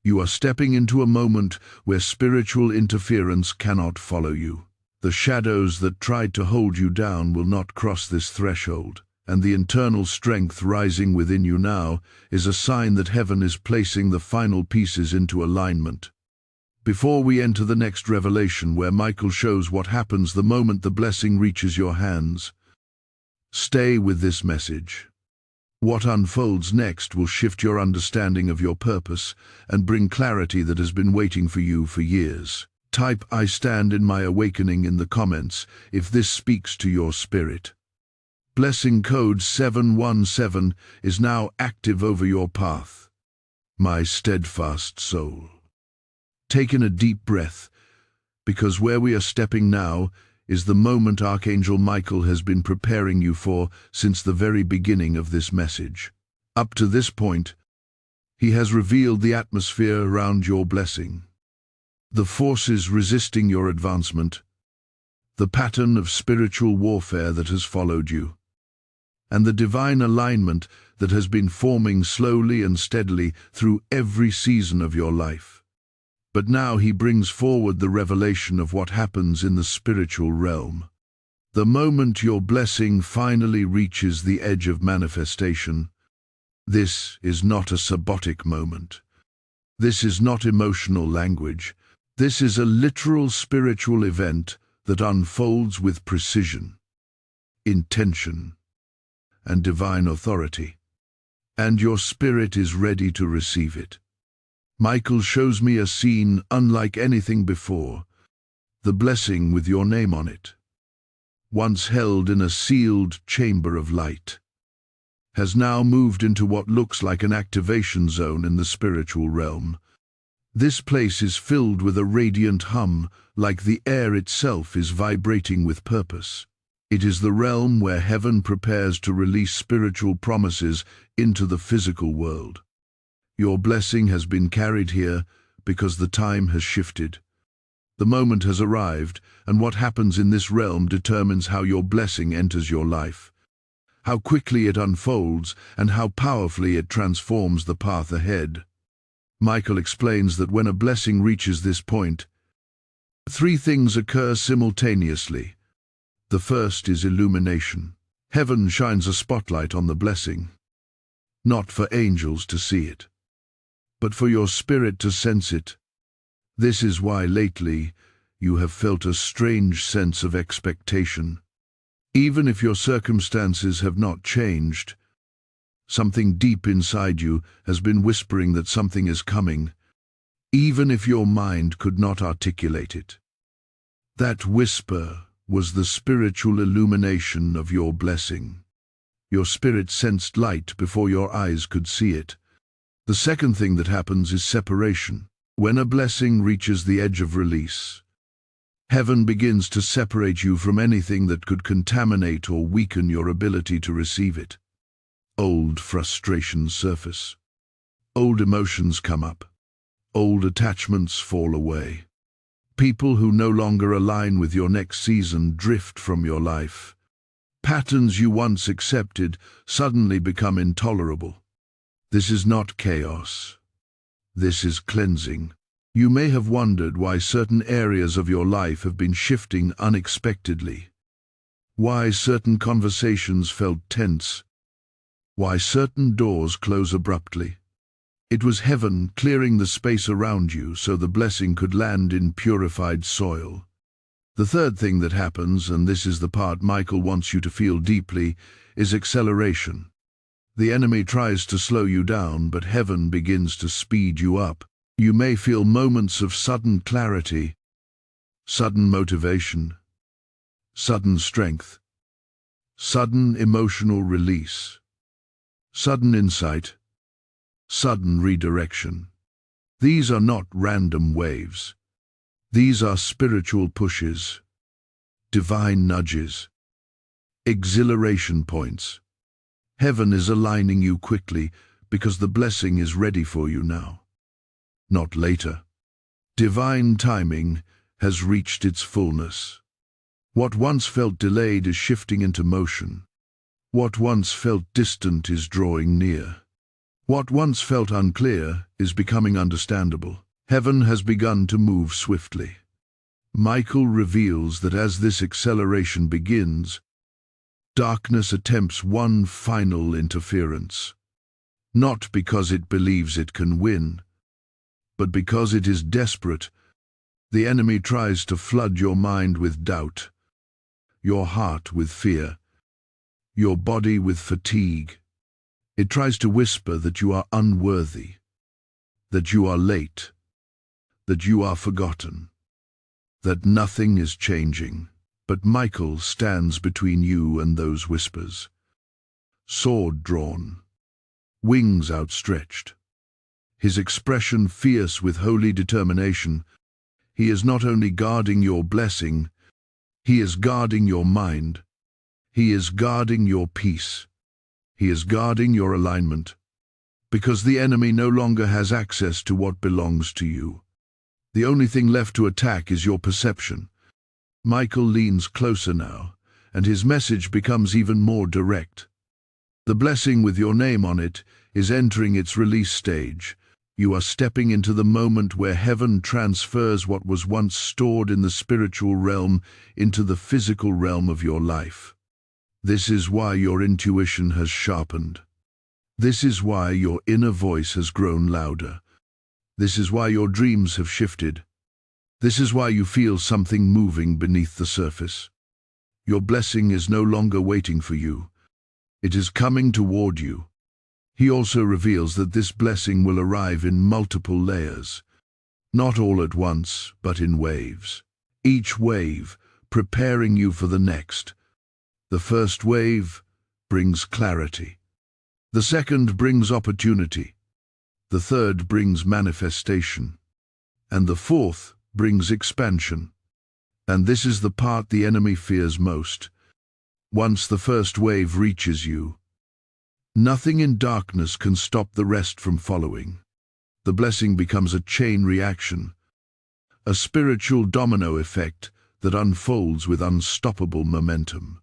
You are stepping into a moment where spiritual interference cannot follow you. The shadows that tried to hold you down will not cross this threshold. And the internal strength rising within you now is a sign that heaven is placing the final pieces into alignment. Before we enter the next revelation, where Michael shows what happens the moment the blessing reaches your hands, stay with this message. What unfolds next will shift your understanding of your purpose and bring clarity that has been waiting for you for years. Type "I stand in my awakening" in the comments if this speaks to your spirit. Blessing code 717 is now active over your path. My steadfast soul. Take in a deep breath, because where we are stepping now is the moment Archangel Michael has been preparing you for since the very beginning of this message. Up to this point, he has revealed the atmosphere around your blessing, the forces resisting your advancement, the pattern of spiritual warfare that has followed you, and the divine alignment that has been forming slowly and steadily through every season of your life. But now he brings forward the revelation of what happens in the spiritual realm. The moment your blessing finally reaches the edge of manifestation, this is not a sabbatical moment. This is not emotional language. This is a literal spiritual event that unfolds with precision, intention, and divine authority. And your spirit is ready to receive it. Michael shows me a scene unlike anything before. The blessing with your name on it, once held in a sealed chamber of light, has now moved into what looks like an activation zone in the spiritual realm. This place is filled with a radiant hum, like the air itself is vibrating with purpose. It is the realm where heaven prepares to release spiritual promises into the physical world. Your blessing has been carried here because the time has shifted. The moment has arrived, and what happens in this realm determines how your blessing enters your life, how quickly it unfolds, and how powerfully it transforms the path ahead. Michael explains that when a blessing reaches this point, three things occur simultaneously. The first is illumination. Heaven shines a spotlight on the blessing, not for angels to see it, but for your spirit to sense it. This is why lately you have felt a strange sense of expectation. Even if your circumstances have not changed, something deep inside you has been whispering that something is coming, even if your mind could not articulate it. That whisper was the spiritual illumination of your blessing. Your spirit sensed light before your eyes could see it. The second thing that happens is separation. When a blessing reaches the edge of release, heaven begins to separate you from anything that could contaminate or weaken your ability to receive it. Old frustrations surface. Old emotions come up. Old attachments fall away. People who no longer align with your next season drift from your life. Patterns you once accepted suddenly become intolerable. This is not chaos. This is cleansing. You may have wondered why certain areas of your life have been shifting unexpectedly. Why certain conversations felt tense. Why certain doors close abruptly. It was heaven clearing the space around you so the blessing could land in purified soil. The third thing that happens, and this is the part Michael wants you to feel deeply, is acceleration. The enemy tries to slow you down, but heaven begins to speed you up. You may feel moments of sudden clarity, sudden motivation, sudden strength, sudden emotional release, sudden insight, sudden redirection. These are not random waves. These are spiritual pushes, divine nudges, exhilaration points. Heaven is aligning you quickly because the blessing is ready for you now, not later. Divine timing has reached its fullness. What once felt delayed is shifting into motion. What once felt distant is drawing near. What once felt unclear is becoming understandable. Heaven has begun to move swiftly. Michael reveals that as this acceleration begins, darkness attempts one final interference. Not because it believes it can win, but because it is desperate. The enemy tries to flood your mind with doubt, your heart with fear, your body with fatigue. It tries to whisper that you are unworthy, that you are late, that you are forgotten, that nothing is changing. But Michael stands between you and those whispers. Sword drawn, wings outstretched, his expression fierce with holy determination. He is not only guarding your blessing, he is guarding your mind. He is guarding your peace. He is guarding your alignment, because the enemy no longer has access to what belongs to you. The only thing left to attack is your perception. Michael leans closer now, and his message becomes even more direct. The blessing with your name on it is entering its release stage. You are stepping into the moment where heaven transfers what was once stored in the spiritual realm into the physical realm of your life. This is why your intuition has sharpened. This is why your inner voice has grown louder. This is why your dreams have shifted. This is why you feel something moving beneath the surface. Your blessing is no longer waiting for you. It is coming toward you. He also reveals that this blessing will arrive in multiple layers, not all at once, but in waves. Each wave preparing you for the next. The first wave brings clarity. The second brings opportunity. The third brings manifestation. And the fourth brings expansion. And this is the part the enemy fears most. Once the first wave reaches you, nothing in darkness can stop the rest from following. The blessing becomes a chain reaction, a spiritual domino effect that unfolds with unstoppable momentum.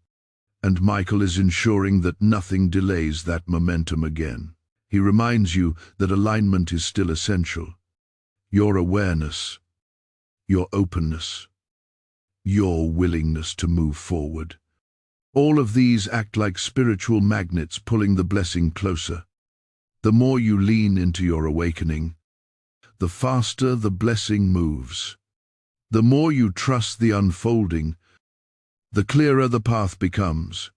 And Michael is ensuring that nothing delays that momentum again. He reminds you that alignment is still essential. Your awareness, your openness, your willingness to move forward. All of these act like spiritual magnets pulling the blessing closer. The more you lean into your awakening, the faster the blessing moves. The more you trust the unfolding, the clearer the path becomes.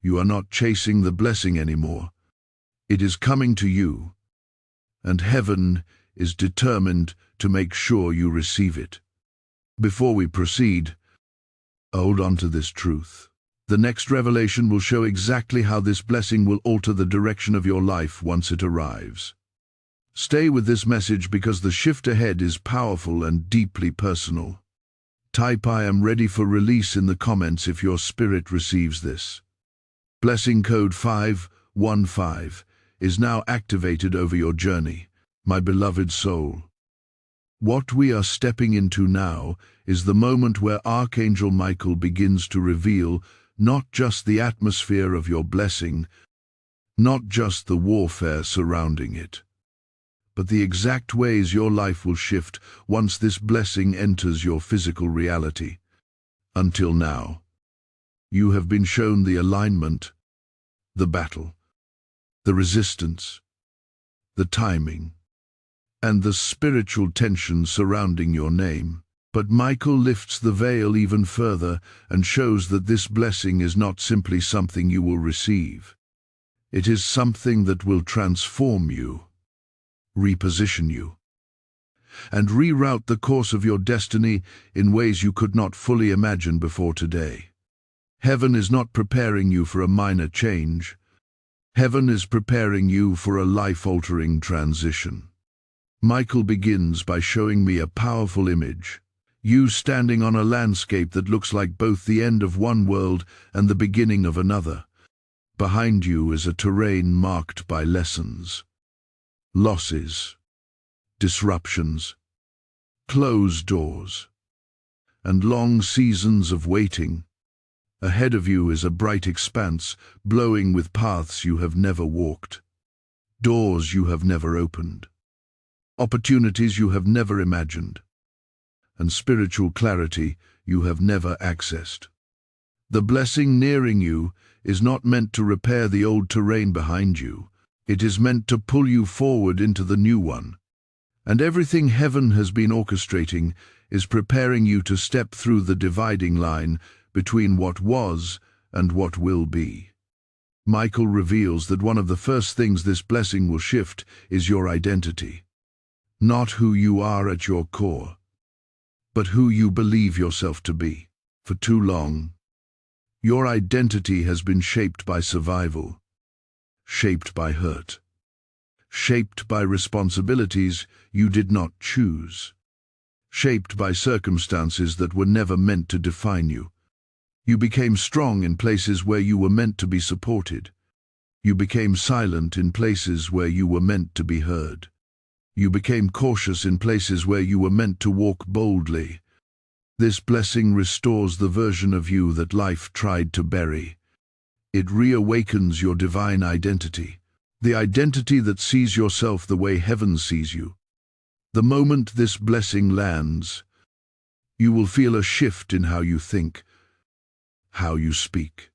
You are not chasing the blessing anymore. It is coming to you, and heaven is determined to make sure you receive it. Before we proceed, hold on to this truth. The next revelation will show exactly how this blessing will alter the direction of your life once it arrives. Stay with this message because the shift ahead is powerful and deeply personal. Type "I am ready for release" in the comments if your spirit receives this. Blessing code 515 is now activated over your journey, my beloved soul. What we are stepping into now is the moment where Archangel Michael begins to reveal not just the atmosphere of your blessing, not just the warfare surrounding it, but the exact ways your life will shift once this blessing enters your physical reality. Until now, you have been shown the alignment, the battle, the resistance, the timing, and the spiritual tension surrounding your name. But Michael lifts the veil even further and shows that this blessing is not simply something you will receive. It is something that will transform you, reposition you, and reroute the course of your destiny in ways you could not fully imagine before today. Heaven is not preparing you for a minor change. Heaven is preparing you for a life-altering transition. Michael begins by showing me a powerful image. You standing on a landscape that looks like both the end of one world and the beginning of another. Behind you is a terrain marked by lessons, losses, disruptions, closed doors, and long seasons of waiting. Ahead of you is a bright expanse, glowing with paths you have never walked, doors you have never opened, opportunities you have never imagined, and spiritual clarity you have never accessed. The blessing nearing you is not meant to repair the old terrain behind you. It is meant to pull you forward into the new one. And everything heaven has been orchestrating is preparing you to step through the dividing line between what was and what will be. Michael reveals that one of the first things this blessing will shift is your identity. Not who you are at your core, but who you believe yourself to be. For too long, your identity has been shaped by survival, shaped by hurt, shaped by responsibilities you did not choose, shaped by circumstances that were never meant to define you. You became strong in places where you were meant to be supported. You became silent in places where you were meant to be heard. You became cautious in places where you were meant to walk boldly. This blessing restores the version of you that life tried to bury. It reawakens your divine identity, the identity that sees yourself the way heaven sees you. The moment this blessing lands, you will feel a shift in how you think, how you speak,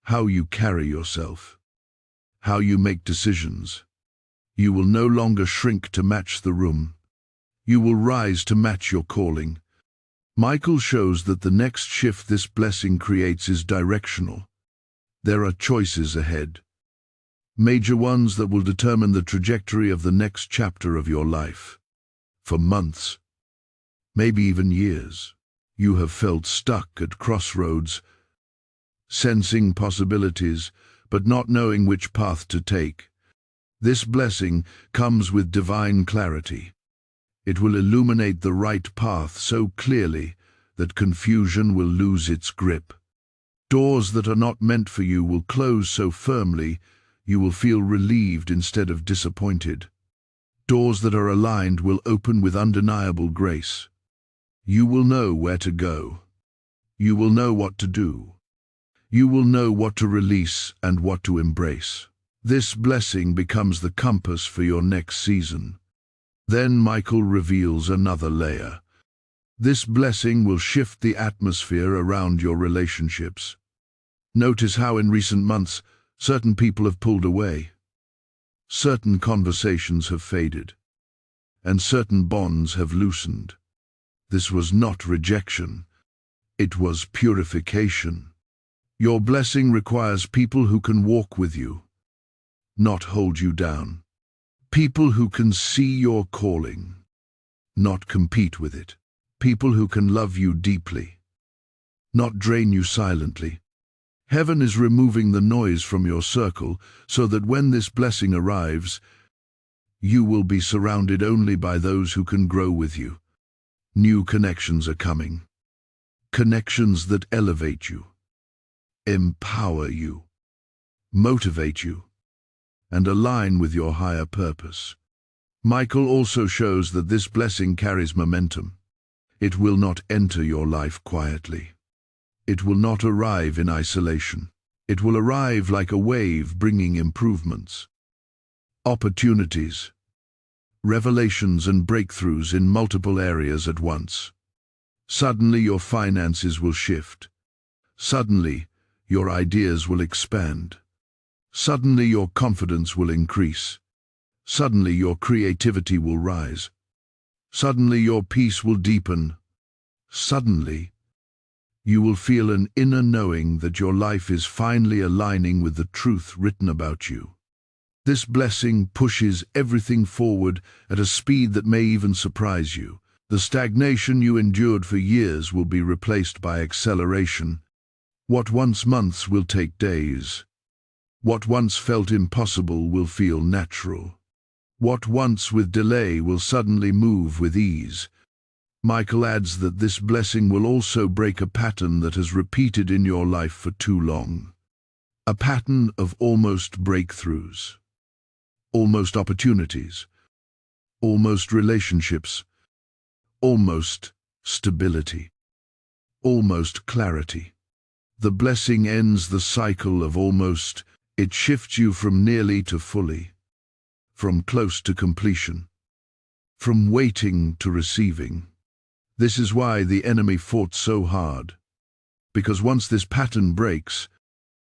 how you carry yourself, how you make decisions. You will no longer shrink to match the room. You will rise to match your calling. Michael shows that the next shift this blessing creates is directional. There are choices ahead, major ones that will determine the trajectory of the next chapter of your life. For months, maybe even years, you have felt stuck at crossroads, sensing possibilities, but not knowing which path to take. This blessing comes with divine clarity. It will illuminate the right path so clearly that confusion will lose its grip. Doors that are not meant for you will close so firmly you will feel relieved instead of disappointed. Doors that are aligned will open with undeniable grace. You will know where to go. You will know what to do. You will know what to release and what to embrace. This blessing becomes the compass for your next season. Then Michael reveals another layer. This blessing will shift the atmosphere around your relationships. Notice how in recent months certain people have pulled away. Certain conversations have faded, and certain bonds have loosened. This was not rejection, it was purification. Your blessing requires people who can walk with you, not hold you down. People who can see your calling, not compete with it. People who can love you deeply, not drain you silently. Heaven is removing the noise from your circle so that when this blessing arrives, you will be surrounded only by those who can grow with you. New connections are coming. Connections that elevate you, empower you, motivate you, and align with your higher purpose. Michael also shows that this blessing carries momentum. It will not enter your life quietly. It will not arrive in isolation. It will arrive like a wave bringing improvements, opportunities, revelations and breakthroughs in multiple areas at once. Suddenly your finances will shift. Suddenly your ideas will expand. Suddenly your confidence will increase. Suddenly your creativity will rise. Suddenly your peace will deepen. Suddenly you will feel an inner knowing that your life is finally aligning with the truth written about you. This blessing pushes everything forward at a speed that may even surprise you. The stagnation you endured for years will be replaced by acceleration. What once months will take days. What once felt impossible will feel natural. What once with delay will suddenly move with ease. Michael adds that this blessing will also break a pattern that has repeated in your life for too long. A pattern of almost breakthroughs, almost opportunities, almost relationships, almost stability, almost clarity. The blessing ends the cycle of almost. It shifts you from nearly to fully, from close to completion, from waiting to receiving. This is why the enemy fought so hard, because once this pattern breaks,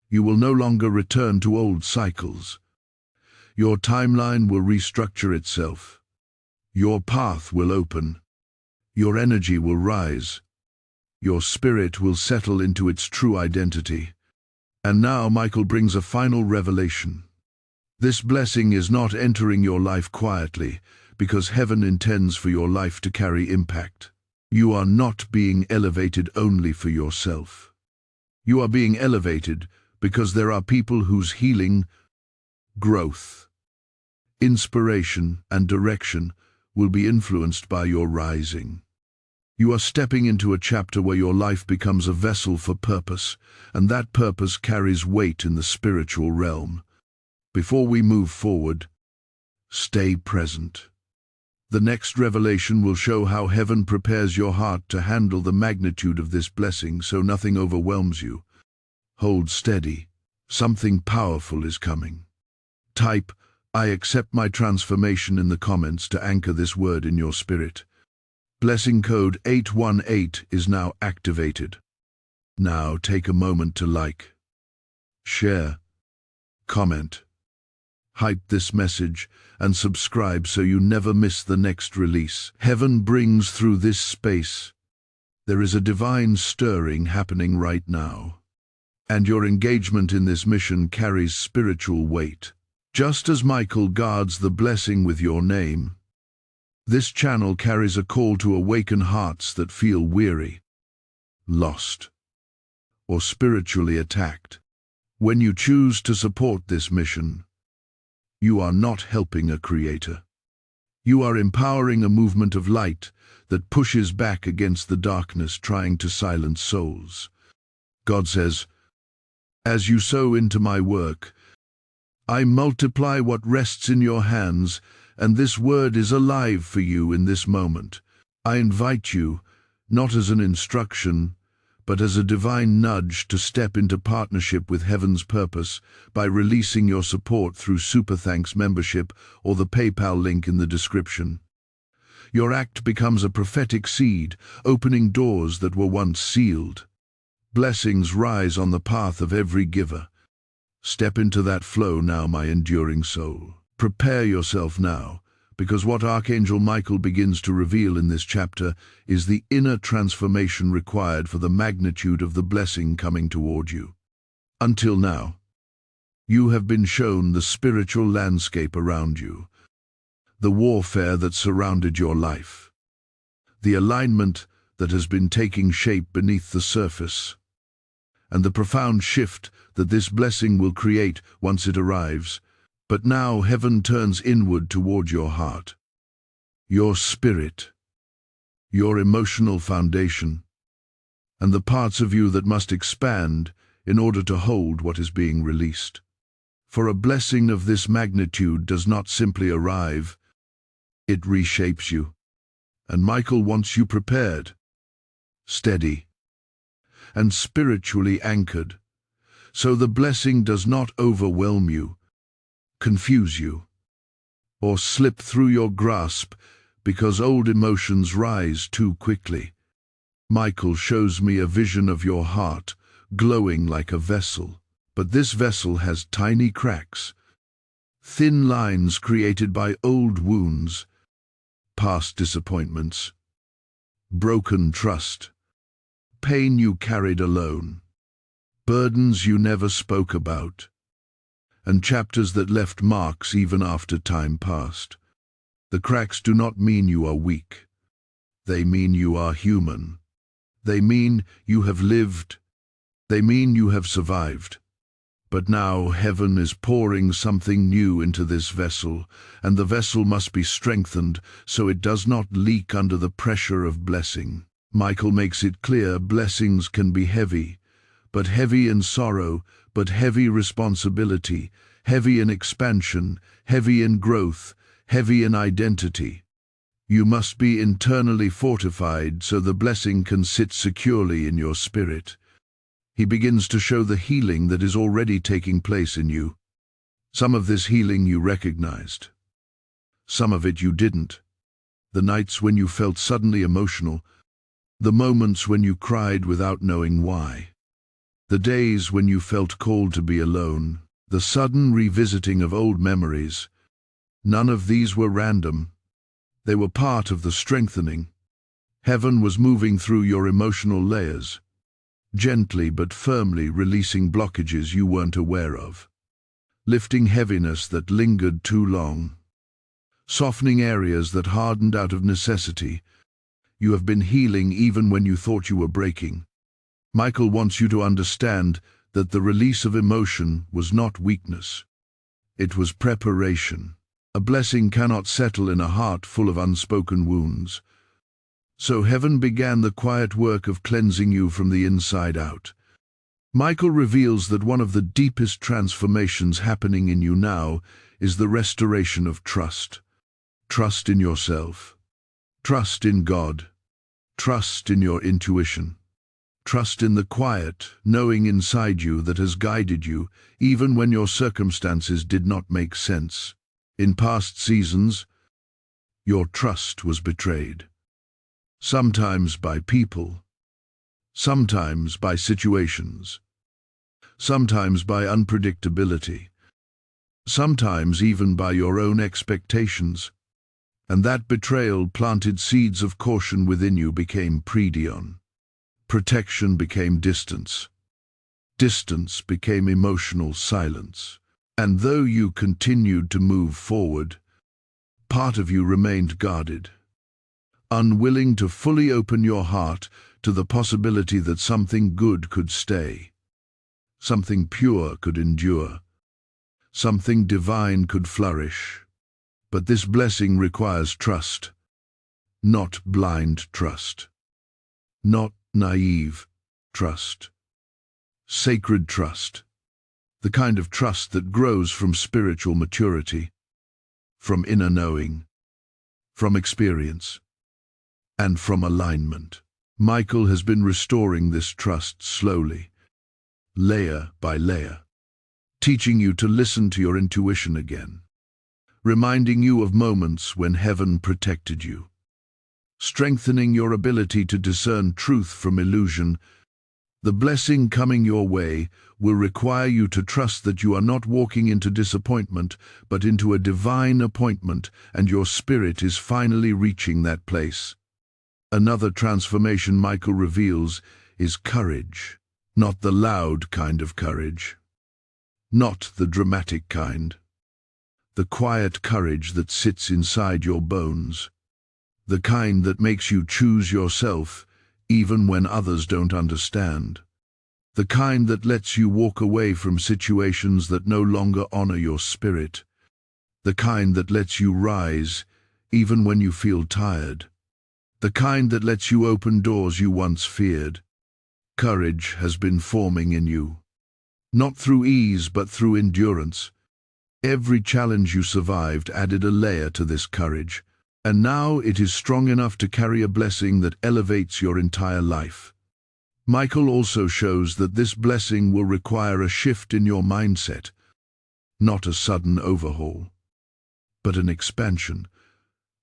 you will no longer return to old cycles. Your timeline will restructure itself. Your path will open. Your energy will rise. Your spirit will settle into its true identity. And now Michael brings a final revelation. This blessing is not entering your life quietly, because heaven intends for your life to carry impact. You are not being elevated only for yourself. You are being elevated because there are people whose healing, growth, inspiration, and direction will be influenced by your rising. You are stepping into a chapter where your life becomes a vessel for purpose, and that purpose carries weight in the spiritual realm. Before we move forward, stay present. The next revelation will show how heaven prepares your heart to handle the magnitude of this blessing so nothing overwhelms you. Hold steady, Something powerful is coming. Type, "I accept my transformation" in the comments to anchor this word in your spirit. Blessing code 818 is now activated. Now take a moment to like, share, comment, hype this message, and subscribe so you never miss the next release. Heaven brings through this space. There is a divine stirring happening right now, and your engagement in this mission carries spiritual weight. Just as Michael guards the blessing with your name, this channel carries a call to awaken hearts that feel weary, lost, or spiritually attacked. When you choose to support this mission, you are not helping a creator. You are empowering a movement of light that pushes back against the darkness trying to silence souls. God says, "As you sow into my work, I multiply what rests in your hands, and this word is alive for you in this moment. I invite you, not as an instruction, but as a divine nudge to step into partnership with heaven's purpose by releasing your support through Super Thanks membership or the PayPal link in the description. Your act becomes a prophetic seed, opening doors that were once sealed. Blessings rise on the path of every giver. Step into that flow now, my enduring soul. Prepare yourself now, because what Archangel Michael begins to reveal in this chapter is the inner transformation required for the magnitude of the blessing coming toward you. Until now, you have been shown the spiritual landscape around you, the warfare that surrounded your life, the alignment that has been taking shape beneath the surface, and the profound shift that this blessing will create once it arrives. But now heaven turns inward toward your heart, your spirit, your emotional foundation, and the parts of you that must expand in order to hold what is being released. For a blessing of this magnitude does not simply arrive, it reshapes you. And Michael wants you prepared, steady, and spiritually anchored, so the blessing does not overwhelm you, confuse you, or slip through your grasp because old emotions rise too quickly. Michael shows me a vision of your heart, glowing like a vessel, but this vessel has tiny cracks, thin lines created by old wounds, past disappointments, broken trust, pain you carried alone, burdens you never spoke about, and chapters that left marks even after time passed. The cracks do not mean you are weak. They mean you are human. They mean you have lived. They mean you have survived. But now heaven is pouring something new into this vessel, and the vessel must be strengthened so it does not leak under the pressure of blessing. Michael makes it clear blessings can be heavy, but heavy in sorrow, but heavy responsibility, heavy in expansion, heavy in growth, heavy in identity. You must be internally fortified so the blessing can sit securely in your spirit. He begins to show the healing that is already taking place in you. Some of this healing you recognized. Some of it you didn't. The nights when you felt suddenly emotional, the moments when you cried without knowing why, the days when you felt called to be alone, the sudden revisiting of old memories. None of these were random. They were part of the strengthening. Heaven was moving through your emotional layers, gently but firmly releasing blockages you weren't aware of, lifting heaviness that lingered too long, softening areas that hardened out of necessity. You have been healing even when you thought you were breaking. Michael wants you to understand that the release of emotion was not weakness. It was preparation. A blessing cannot settle in a heart full of unspoken wounds. So heaven began the quiet work of cleansing you from the inside out. Michael reveals that one of the deepest transformations happening in you now is the restoration of trust. Trust in yourself. Trust in God. Trust in your intuition. Trust in the quiet, knowing inside you that has guided you, even when your circumstances did not make sense. In past seasons, your trust was betrayed. Sometimes by people, sometimes by situations, sometimes by unpredictability, sometimes even by your own expectations. And that betrayal planted seeds of caution within you became predion. Protection became distance. Distance became emotional silence. And though you continued to move forward, part of you remained guarded, unwilling to fully open your heart to the possibility that something good could stay, something pure could endure, something divine could flourish. But this blessing requires trust, not blind trust, not naive trust, sacred trust, the kind of trust that grows from spiritual maturity, from inner knowing, from experience, and from alignment. Michael has been restoring this trust slowly, layer by layer, teaching you to listen to your intuition again, reminding you of moments when heaven protected you, strengthening your ability to discern truth from illusion. The blessing coming your way will require you to trust that you are not walking into disappointment, but into a divine appointment, and your spirit is finally reaching that place. Another transformation Michael reveals is courage, not the loud kind of courage, not the dramatic kind, the quiet courage that sits inside your bones, the kind that makes you choose yourself even when others don't understand, the kind that lets you walk away from situations that no longer honor your spirit, the kind that lets you rise even when you feel tired, the kind that lets you open doors you once feared. Courage has been forming in you, not through ease but through endurance. Every challenge you survived added a layer to this courage, and now it is strong enough to carry a blessing that elevates your entire life. Michael also shows that this blessing will require a shift in your mindset, not a sudden overhaul, but an expansion.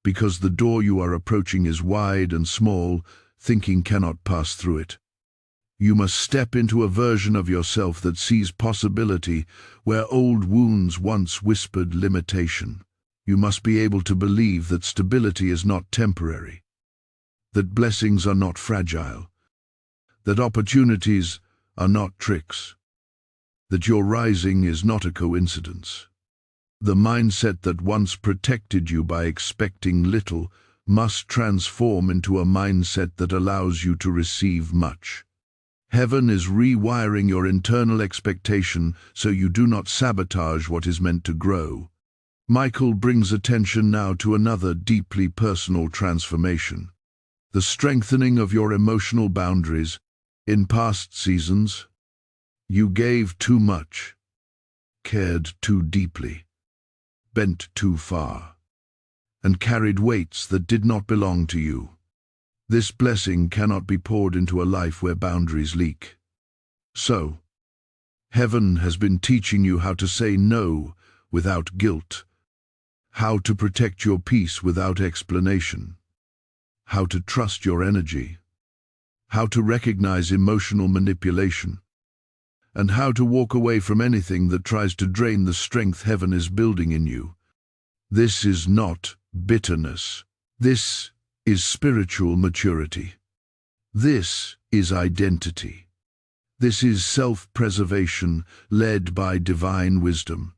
Because the door you are approaching is wide and small, thinking cannot pass through it. You must step into a version of yourself that sees possibility where old wounds once whispered limitation. You must be able to believe that stability is not temporary, that blessings are not fragile, that opportunities are not tricks, that your rising is not a coincidence. The mindset that once protected you by expecting little must transform into a mindset that allows you to receive much. Heaven is rewiring your internal expectation so you do not sabotage what is meant to grow. Michael brings attention now to another deeply personal transformation, the strengthening of your emotional boundaries. In past seasons, you gave too much, cared too deeply, bent too far, and carried weights that did not belong to you. This blessing cannot be poured into a life where boundaries leak. So, heaven has been teaching you how to say no without guilt, how to protect your peace without explanation, how to trust your energy, how to recognize emotional manipulation, and how to walk away from anything that tries to drain the strength heaven is building in you. This is not bitterness. This is spiritual maturity. This is identity. This is self-preservation led by divine wisdom.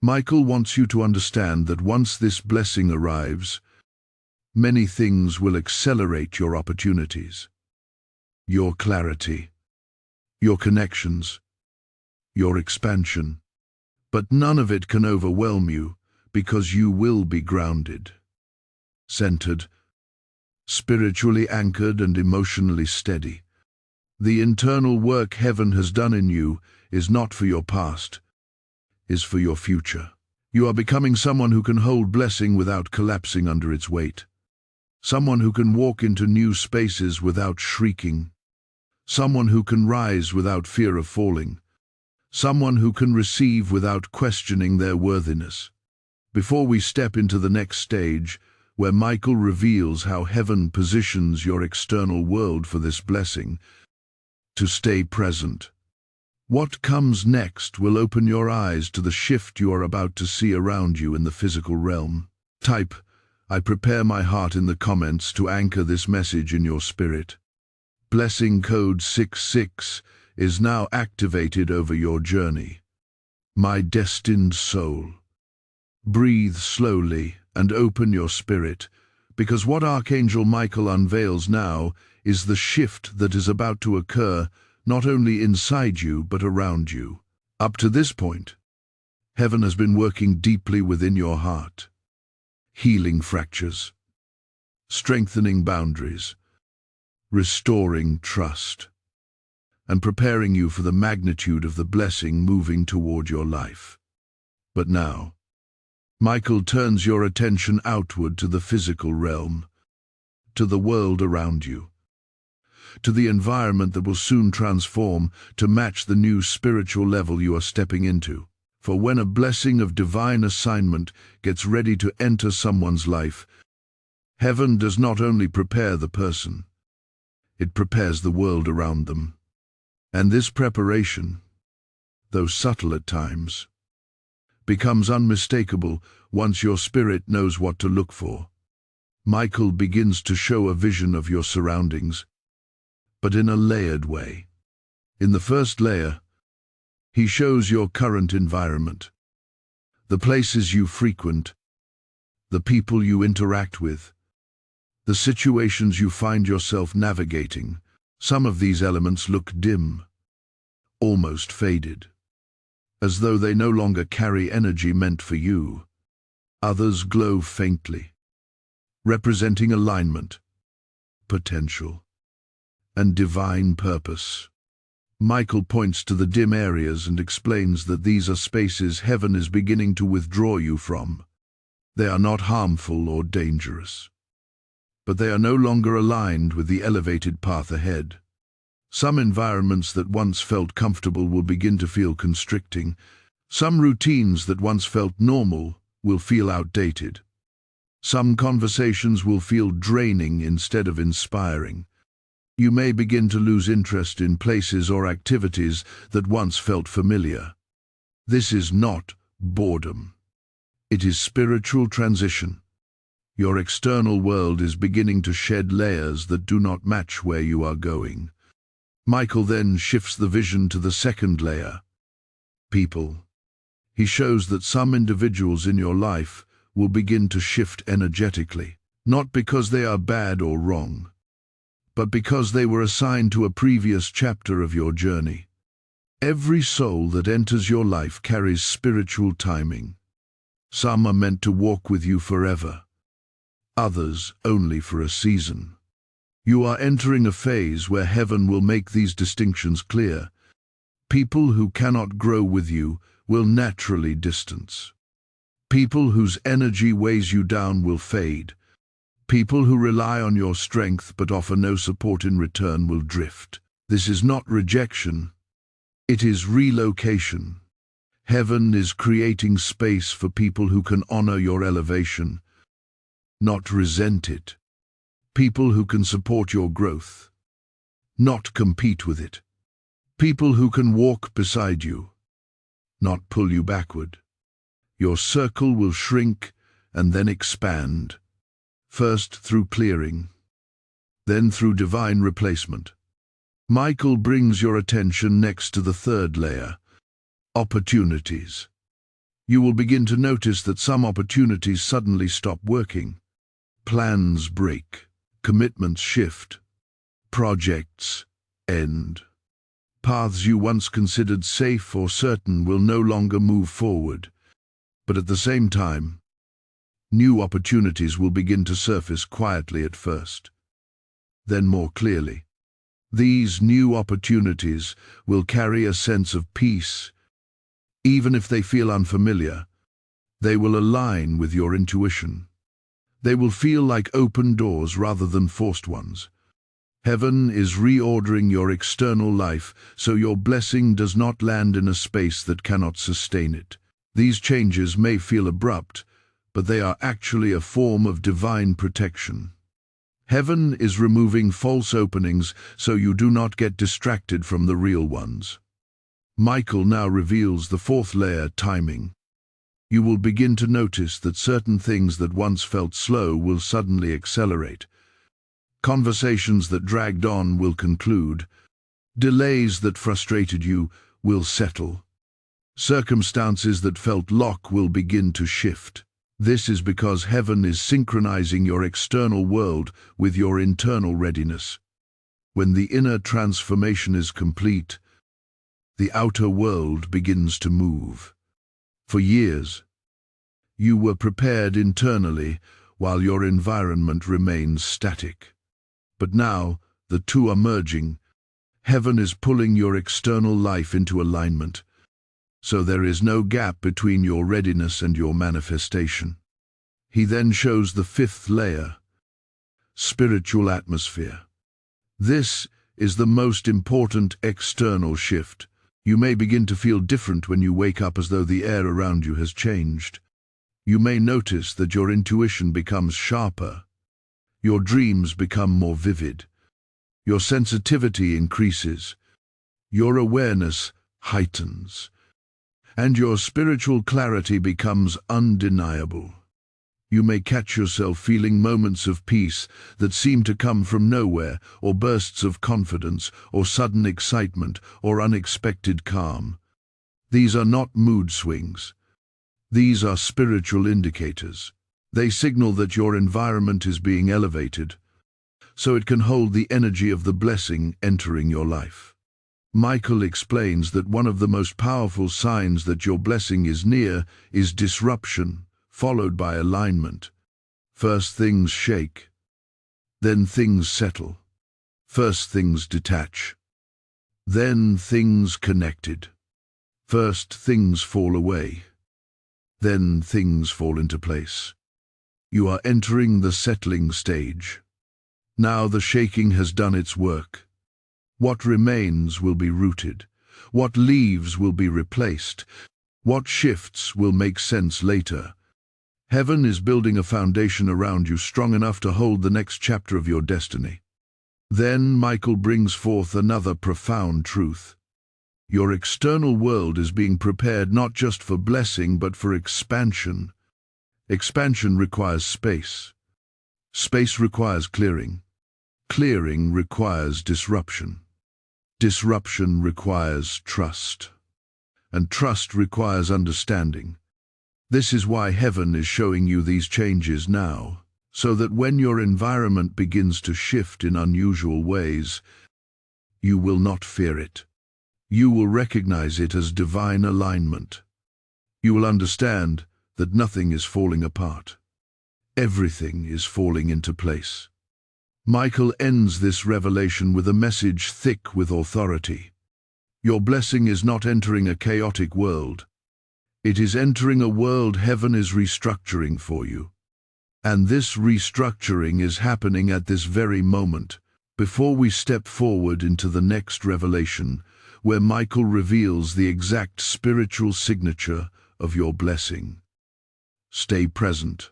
Michael wants you to understand that once this blessing arrives, many things will accelerate your opportunities, your clarity, your connections, your expansion. But none of it can overwhelm you because you will be grounded, centered, spiritually anchored and emotionally steady. The internal work heaven has done in you is not for your past, is for your future. You are becoming someone who can hold blessing without collapsing under its weight. Someone who can walk into new spaces without shrieking. someone who can rise without fear of falling, someone who can receive without questioning their worthiness. Before we step into the next stage, where Michael reveals how heaven positions your external world for this blessing, to stay present. What comes next will open your eyes to the shift you are about to see around you in the physical realm. Type, "I prepare my heart" in the comments to anchor this message in your spirit. Blessing code 66 is now activated over your journey. My destined soul. Breathe slowly and open your spirit, because what Archangel Michael unveils now is the shift that is about to occur not only inside you but around you. Up to this point, heaven has been working deeply within your heart, healing fractures, strengthening boundaries, restoring trust, and preparing you for the magnitude of the blessing moving toward your life. But now, Michael turns your attention outward to the physical realm, to the world around you, to the environment that will soon transform to match the new spiritual level you are stepping into. For when a blessing of divine assignment gets ready to enter someone's life, heaven does not only prepare the person, it prepares the world around them. And this preparation, though subtle at times, becomes unmistakable once your spirit knows what to look for. Michael begins to show a vision of your surroundings, but in a layered way. In the first layer, he shows your current environment, the places you frequent, the people you interact with, the situations you find yourself navigating. Some of these elements look dim, almost faded, as though they no longer carry energy meant for you. Others glow faintly, representing alignment, potential, and divine purpose. Michael points to the dim areas and explains that these are spaces heaven is beginning to withdraw you from. They are not harmful or dangerous, but they are no longer aligned with the elevated path ahead. Some environments that once felt comfortable will begin to feel constricting. Some routines that once felt normal will feel outdated. Some conversations will feel draining instead of inspiring. You may begin to lose interest in places or activities that once felt familiar. This is not boredom. It is spiritual transition. Your external world is beginning to shed layers that do not match where you are going. Michael then shifts the vision to the second layer, people. He shows that some individuals in your life will begin to shift energetically, not because they are bad or wrong, but because they were assigned to a previous chapter of your journey. Every soul that enters your life carries spiritual timing. Some are meant to walk with you forever, others only for a season. You are entering a phase where heaven will make these distinctions clear. People who cannot grow with you will naturally distance. People whose energy weighs you down will fade. People who rely on your strength but offer no support in return will drift. This is not rejection, it is relocation. Heaven is creating space for people who can honor your elevation, not resent it. People who can support your growth, not compete with it. People who can walk beside you, not pull you backward. Your circle will shrink and then expand, first through clearing, then through divine replacement. Michael brings your attention next to the third layer, opportunities. You will begin to notice that some opportunities suddenly stop working. Plans break, commitments shift, projects end. Paths you once considered safe or certain will no longer move forward. But at the same time, new opportunities will begin to surface quietly at first, then more clearly. These new opportunities will carry a sense of peace. Even if they feel unfamiliar, they will align with your intuition. They will feel like open doors rather than forced ones. Heaven is reordering your external life so your blessing does not land in a space that cannot sustain it. These changes may feel abrupt, but they are actually a form of divine protection. Heaven is removing false openings so you do not get distracted from the real ones. Michael now reveals the fourth layer, timing. You will begin to notice that certain things that once felt slow will suddenly accelerate. Conversations that dragged on will conclude. Delays that frustrated you will settle. Circumstances that felt locked will begin to shift. This is because heaven is synchronizing your external world with your internal readiness. When the inner transformation is complete, the outer world begins to move. For years, you were prepared internally while your environment remains static. But now, the two are merging. Heaven is pulling your external life into alignment, so there is no gap between your readiness and your manifestation. He then shows the fifth layer, spiritual atmosphere. This is the most important external shift. You may begin to feel different when you wake up, as though the air around you has changed. You may notice that your intuition becomes sharper. Your dreams become more vivid. Your sensitivity increases. Your awareness heightens. And your spiritual clarity becomes undeniable. You may catch yourself feeling moments of peace that seem to come from nowhere, or bursts of confidence, or sudden excitement, or unexpected calm. These are not mood swings. These are spiritual indicators. They signal that your environment is being elevated, so it can hold the energy of the blessing entering your life. Michael explains that one of the most powerful signs that your blessing is near is disruption, followed by alignment. First things shake, then things settle. First things detach, then things connected. First things fall away, then things fall into place. You are entering the settling stage. Now the shaking has done its work. What remains will be rooted. What leaves will be replaced. What shifts will make sense later. Heaven is building a foundation around you strong enough to hold the next chapter of your destiny. Then Michael brings forth another profound truth. Your external world is being prepared not just for blessing but for expansion. Expansion requires space. Space requires clearing. Clearing requires disruption. Disruption requires trust. And trust requires understanding. This is why heaven is showing you these changes now, so that when your environment begins to shift in unusual ways, you will not fear it. You will recognize it as divine alignment. You will understand that nothing is falling apart. Everything is falling into place. Michael ends this revelation with a message thick with authority. Your blessing is not entering a chaotic world. It is entering a world heaven is restructuring for you. And this restructuring is happening at this very moment, before we step forward into the next revelation, where Michael reveals the exact spiritual signature of your blessing. Stay present.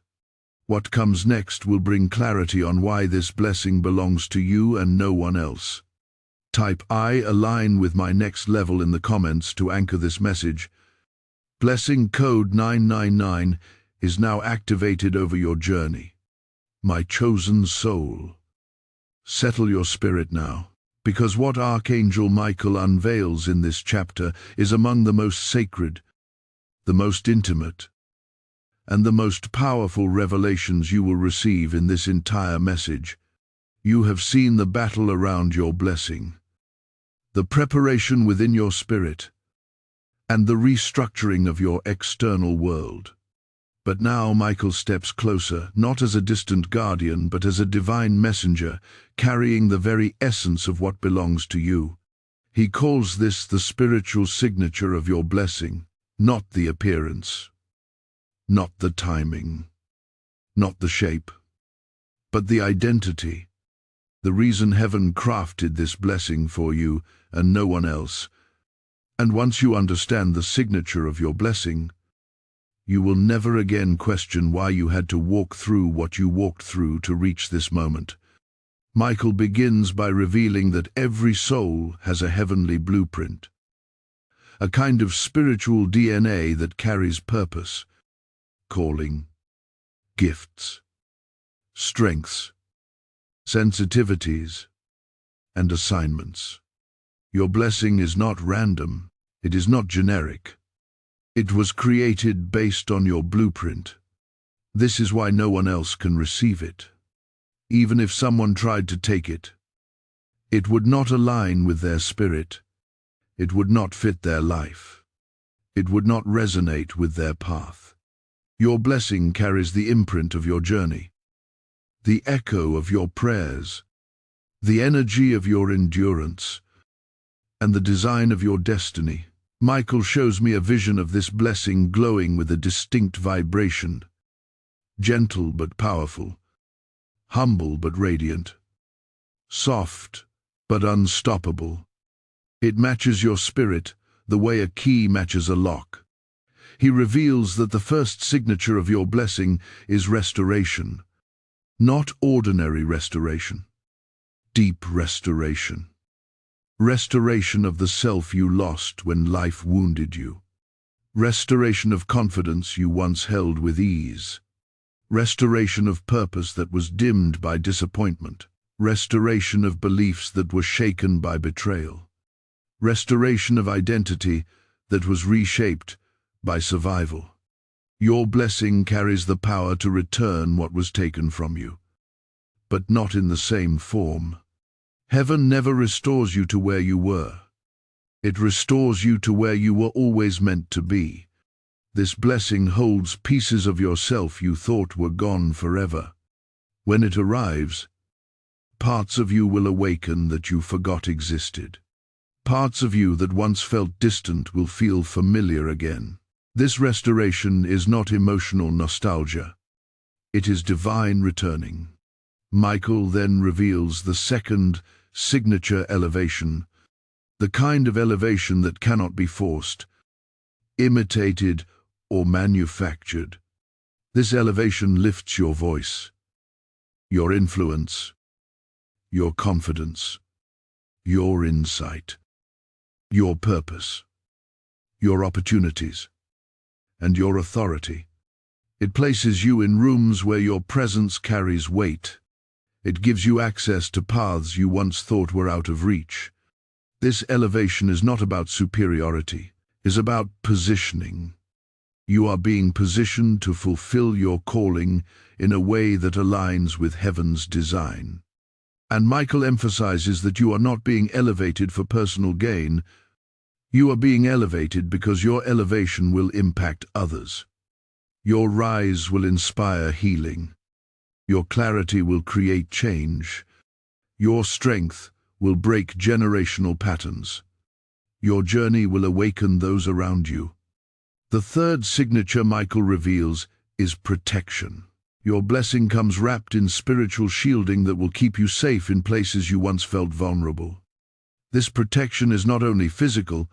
What comes next will bring clarity on why this blessing belongs to you and no one else. Type "I align with my next level" in the comments to anchor this message. Blessing code 999 is now activated over your journey. My chosen soul. Settle your spirit now, because what Archangel Michael unveils in this chapter is among the most sacred, the most intimate, and the most powerful revelations you will receive in this entire message. You have seen the battle around your blessing, the preparation within your spirit, and the restructuring of your external world. But now Michael steps closer, not as a distant guardian, but as a divine messenger, carrying the very essence of what belongs to you. He calls this the spiritual signature of your blessing, not the appearance, not the timing, not the shape, but the identity. The reason heaven crafted this blessing for you and no one else. And once you understand the signature of your blessing, you will never again question why you had to walk through what you walked through to reach this moment. Michael begins by revealing that every soul has a heavenly blueprint, a kind of spiritual DNA that carries purpose, calling, gifts, strengths, sensitivities, and assignments. Your blessing is not random, it is not generic. It was created based on your blueprint. This is why no one else can receive it. Even if someone tried to take it, it would not align with their spirit. It would not fit their life. It would not resonate with their path. Your blessing carries the imprint of your journey, the echo of your prayers, the energy of your endurance, and the design of your destiny. Michael shows me a vision of this blessing glowing with a distinct vibration, gentle but powerful, humble but radiant, soft but unstoppable. It matches your spirit the way a key matches a lock. He reveals that the first signature of your blessing is restoration, not ordinary restoration, deep restoration. Restoration of the self you lost when life wounded you. Restoration of confidence you once held with ease. Restoration of purpose that was dimmed by disappointment. Restoration of beliefs that were shaken by betrayal. Restoration of identity that was reshaped by survival. Your blessing carries the power to return what was taken from you, but not in the same form. Heaven never restores you to where you were. It restores you to where you were always meant to be. This blessing holds pieces of yourself you thought were gone forever. When it arrives, parts of you will awaken that you forgot existed. Parts of you that once felt distant will feel familiar again. This restoration is not emotional nostalgia. It is divine returning. Michael then reveals the second signature elevation, the kind of elevation that cannot be forced, imitated, or manufactured. This elevation lifts your voice, your influence, your confidence, your insight, your purpose, your opportunities, and your authority. It places you in rooms where your presence carries weight. It gives you access to paths you once thought were out of reach. This elevation is not about superiority, it is about positioning. You are being positioned to fulfill your calling in a way that aligns with heaven's design. And Michael emphasizes that you are not being elevated for personal gain. You are being elevated because your elevation will impact others. Your rise will inspire healing. Your clarity will create change. Your strength will break generational patterns. Your journey will awaken those around you. The third signature Michael reveals is protection. Your blessing comes wrapped in spiritual shielding that will keep you safe in places you once felt vulnerable. This protection is not only physical,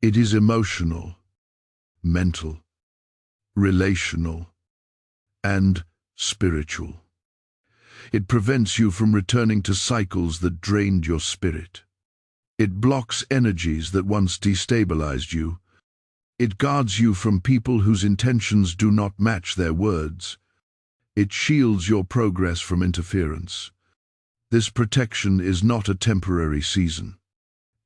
it is emotional, mental, relational, and spiritual. It prevents you from returning to cycles that drained your spirit. It blocks energies that once destabilized you. It guards you from people whose intentions do not match their words. It shields your progress from interference. This protection is not a temporary season.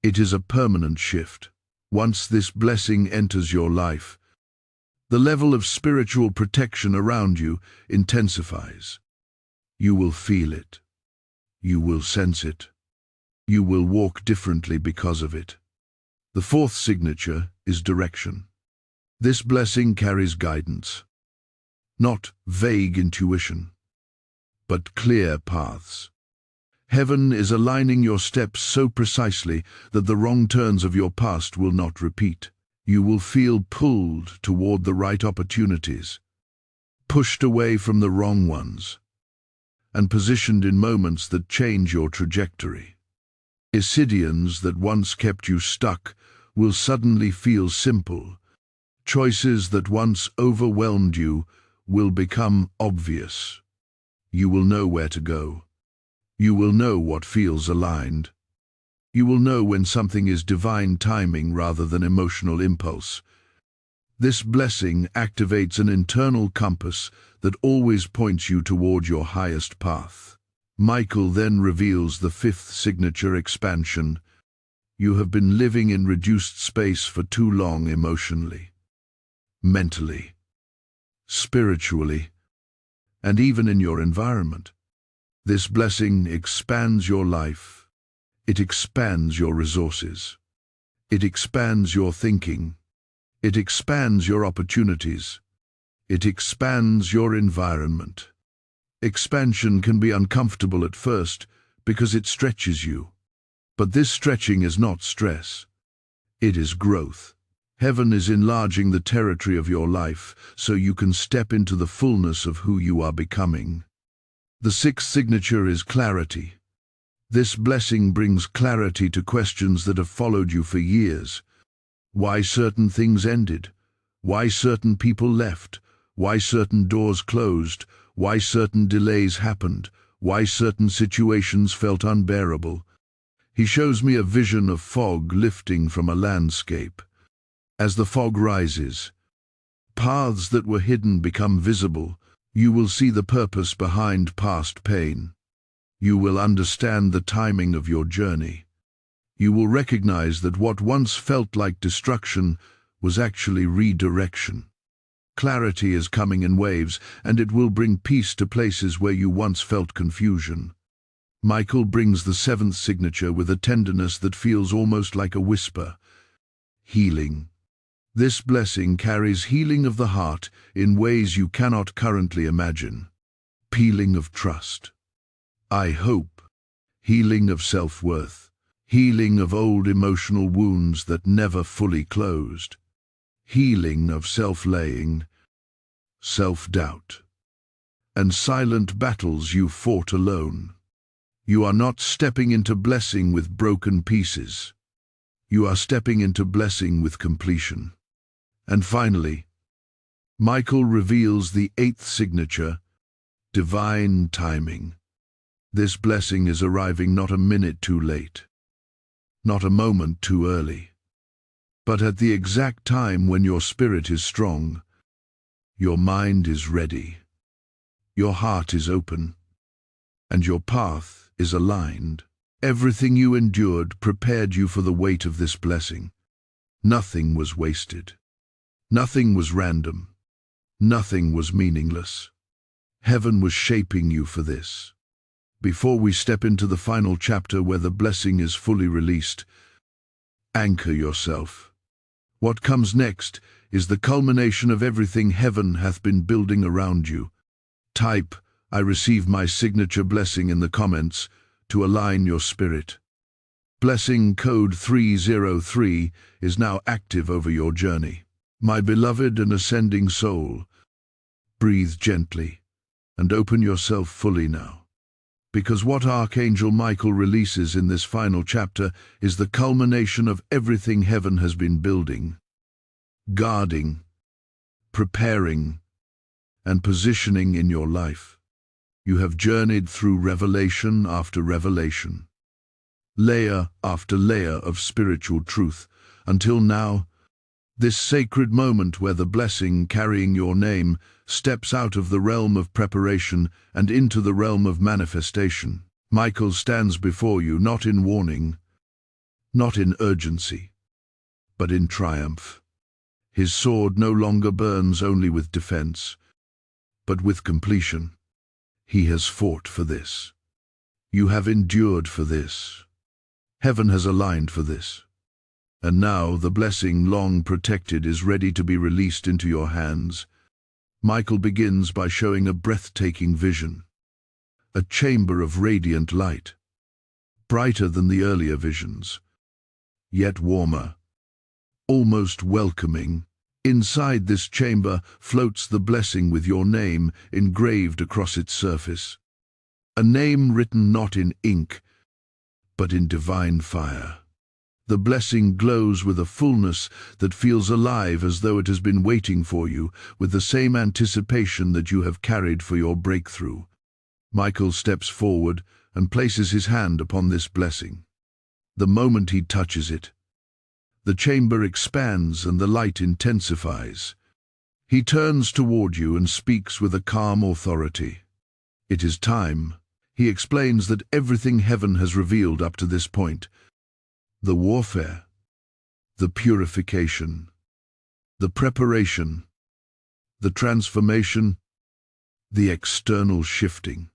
It is a permanent shift. Once this blessing enters your life, the level of spiritual protection around you intensifies. You will feel it. You will sense it. You will walk differently because of it. The fourth signature is direction. This blessing carries guidance, not vague intuition, but clear paths. Heaven is aligning your steps so precisely that the wrong turns of your past will not repeat. You will feel pulled toward the right opportunities, pushed away from the wrong ones. and positioned in moments that change your trajectory. Decisions that once kept you stuck will suddenly feel simple. Choices that once overwhelmed you will become obvious. You will know where to go. You will know what feels aligned. You will know when something is divine timing rather than emotional impulse. This blessing activates an internal compass that always points you toward your highest path. Michael then reveals the fifth signature: expansion. You have been living in reduced space for too long emotionally, mentally, spiritually, and even in your environment. This blessing expands your life. It expands your resources. It expands your thinking. It expands your opportunities. It expands your environment. Expansion can be uncomfortable at first because it stretches you. But this stretching is not stress. It is growth. Heaven is enlarging the territory of your life so you can step into the fullness of who you are becoming. The sixth signature is clarity. This blessing brings clarity to questions that have followed you for years. Why certain things ended, why certain people left, why certain doors closed, why certain delays happened, why certain situations felt unbearable. He shows me a vision of fog lifting from a landscape. As the fog rises, paths that were hidden become visible. You will see the purpose behind past pain. You will understand the timing of your journey. You will recognize that what once felt like destruction was actually redirection. Clarity is coming in waves, and it will bring peace to places where you once felt confusion. Michael brings the seventh signature with a tenderness that feels almost like a whisper: healing. This blessing carries healing of the heart in ways you cannot currently imagine. Healing of trust. I hope. Healing of self-worth. Healing of old emotional wounds that never fully closed. Healing of self-laying, self-doubt, and silent battles you fought alone. You are not stepping into blessing with broken pieces. You are stepping into blessing with completion. And finally, Michael reveals the eighth signature: divine timing. This blessing is arriving not a minute too late, not a moment too early, but at the exact time when your spirit is strong, your mind is ready, your heart is open, and your path is aligned. Everything you endured prepared you for the weight of this blessing. Nothing was wasted. Nothing was random. Nothing was meaningless. Heaven was shaping you for this. Before we step into the final chapter where the blessing is fully released, anchor yourself. What comes next is the culmination of everything heaven hath been building around you. Type, "I receive my signature blessing" in the comments to align your spirit. Blessing code 303 is now active over your journey. My beloved and ascending soul, breathe gently and open yourself fully now. Because what Archangel Michael releases in this final chapter is the culmination of everything heaven has been building, guarding, preparing, and positioning in your life. You have journeyed through revelation after revelation, layer after layer of spiritual truth, until now, this sacred moment where the blessing carrying your name steps out of the realm of preparation and into the realm of manifestation. Michael stands before you not in warning, not in urgency, but in triumph. His sword no longer burns only with defense, but with completion. He has fought for this. You have endured for this. Heaven has aligned for this. And now the blessing long protected is ready to be released into your hands. Michael begins by showing a breathtaking vision. A chamber of radiant light, brighter than the earlier visions, yet warmer, almost welcoming. Inside this chamber floats the blessing with your name engraved across its surface. a name written not in ink, but in divine fire. The blessing glows with a fullness that feels alive, as though it has been waiting for you, with the same anticipation that you have carried for your breakthrough. Michael steps forward and places his hand upon this blessing. The moment he touches it, the chamber expands and the light intensifies. He turns toward you and speaks with a calm authority. It is time. He explains that everything heaven has revealed up to this point, the warfare, the purification, the preparation, the transformation, the external shifting,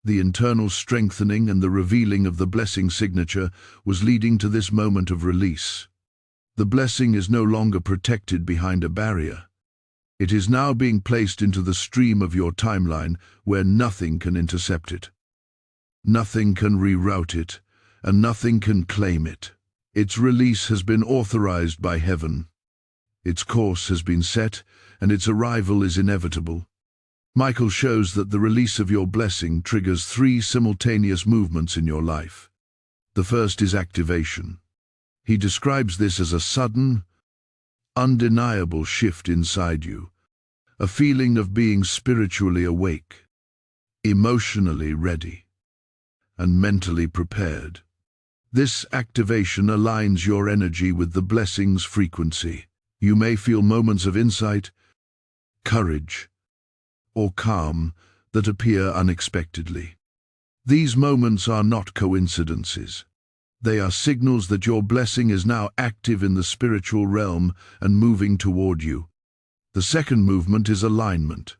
the internal strengthening and the revealing of the blessing signature was leading to this moment of release. The blessing is no longer protected behind a barrier. It is now being placed into the stream of your timeline where nothing can intercept it. Nothing can reroute it, and nothing can claim it. Its release has been authorized by heaven. Its course has been set, and its arrival is inevitable. Michael shows that the release of your blessing triggers 3 simultaneous movements in your life. The first is activation. He describes this as a sudden, undeniable shift inside you, a feeling of being spiritually awake, emotionally ready, and mentally prepared. This activation aligns your energy with the blessing's frequency. You may feel moments of insight, courage, or calm that appear unexpectedly. These moments are not coincidences. They are signals that your blessing is now active in the spiritual realm and moving toward you. The second movement is alignment.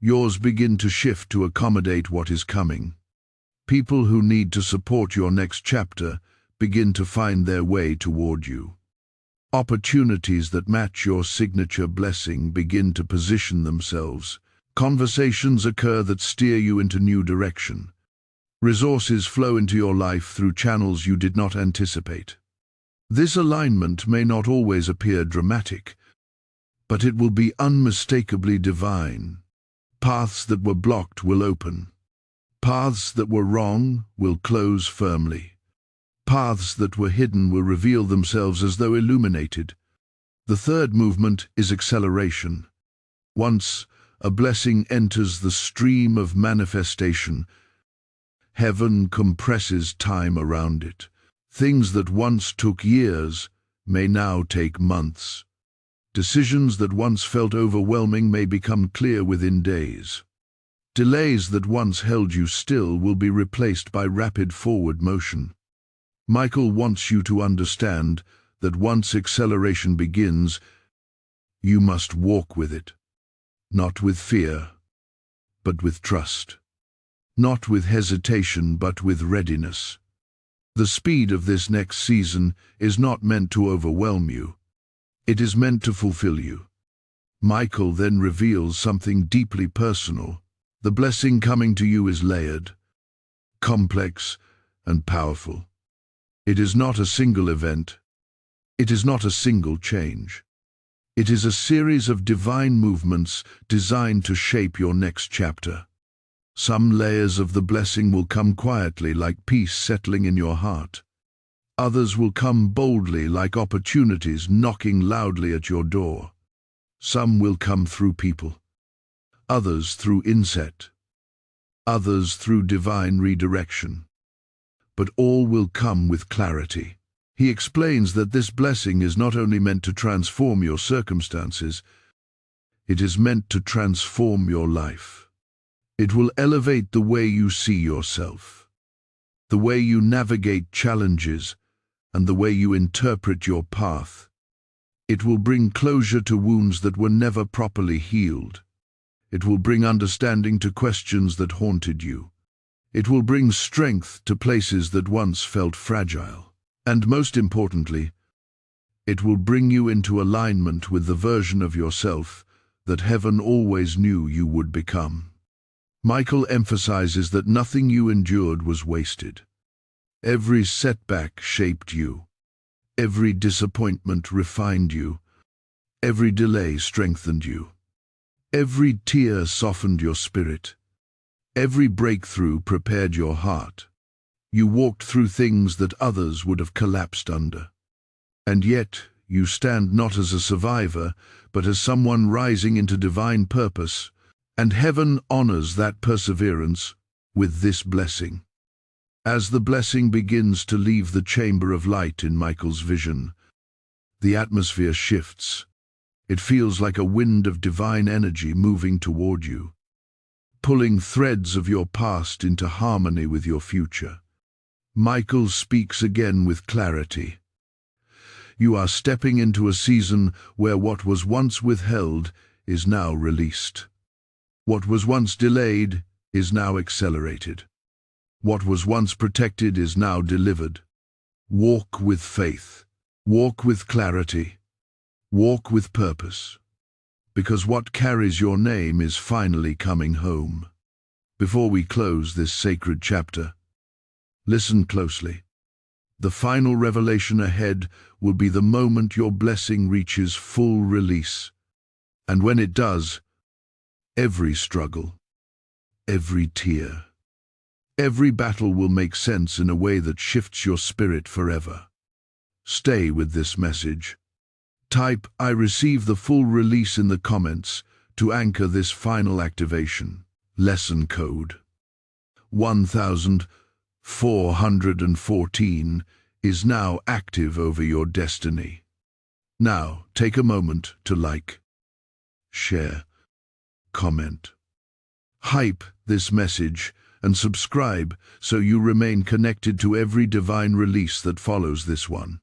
Yours begin to shift to accommodate what is coming. People who need to support your next chapter begin to find their way toward you. Opportunities that match your signature blessing begin to position themselves. Conversations occur that steer you into new direction. Resources flow into your life through channels you did not anticipate. This alignment may not always appear dramatic, but it will be unmistakably divine. Paths that were blocked will open. Paths that were wrong will close firmly. Paths that were hidden will reveal themselves as though illuminated. The third movement is acceleration. Once a blessing enters the stream of manifestation, heaven compresses time around it. Things that once took years may now take months. Decisions that once felt overwhelming may become clear within days. Delays that once held you still will be replaced by rapid forward motion. Michael wants you to understand that once acceleration begins, you must walk with it. Not with fear, but with trust. Not with hesitation, but with readiness. The speed of this next season is not meant to overwhelm you. It is meant to fulfill you. Michael then reveals something deeply personal. The blessing coming to you is layered, complex, and powerful. It is not a single event. It is not a single change. It is a series of divine movements designed to shape your next chapter. Some layers of the blessing will come quietly, like peace settling in your heart. Others will come boldly, like opportunities knocking loudly at your door. Some will come through people. Others through inset, others through divine redirection. But all will come with clarity. He explains that this blessing is not only meant to transform your circumstances, it is meant to transform your life. It will elevate the way you see yourself, the way you navigate challenges, and the way you interpret your path. It will bring closure to wounds that were never properly healed. It will bring understanding to questions that haunted you. It will bring strength to places that once felt fragile. And most importantly, it will bring you into alignment with the version of yourself that heaven always knew you would become. Michael emphasizes that nothing you endured was wasted. Every setback shaped you. Every disappointment refined you. Every delay strengthened you. Every tear softened your spirit. Every breakthrough prepared your heart. You walked through things that others would have collapsed under. And yet, you stand not as a survivor, but as someone rising into divine purpose, and heaven honors that perseverance with this blessing. As the blessing begins to leave the chamber of light in Michael's vision, the atmosphere shifts. It feels like a wind of divine energy moving toward you, pulling threads of your past into harmony with your future. Michael speaks again with clarity. You are stepping into a season where what was once withheld is now released. What was once delayed is now accelerated. What was once protected is now delivered. Walk with faith. Walk with clarity. Walk with purpose. Because what carries your name is finally coming home. Before we close this sacred chapter, listen closely. The final revelation ahead will be the moment your blessing reaches full release. And when it does, every struggle, every tear, every battle will make sense in a way that shifts your spirit forever. Stay with this message. Type "I receive the full release" in the comments to anchor this final activation. Lesson code 1414 is now active over your destiny. Now, take a moment to like, share, comment, hype this message, and subscribe so you remain connected to every divine release that follows this one.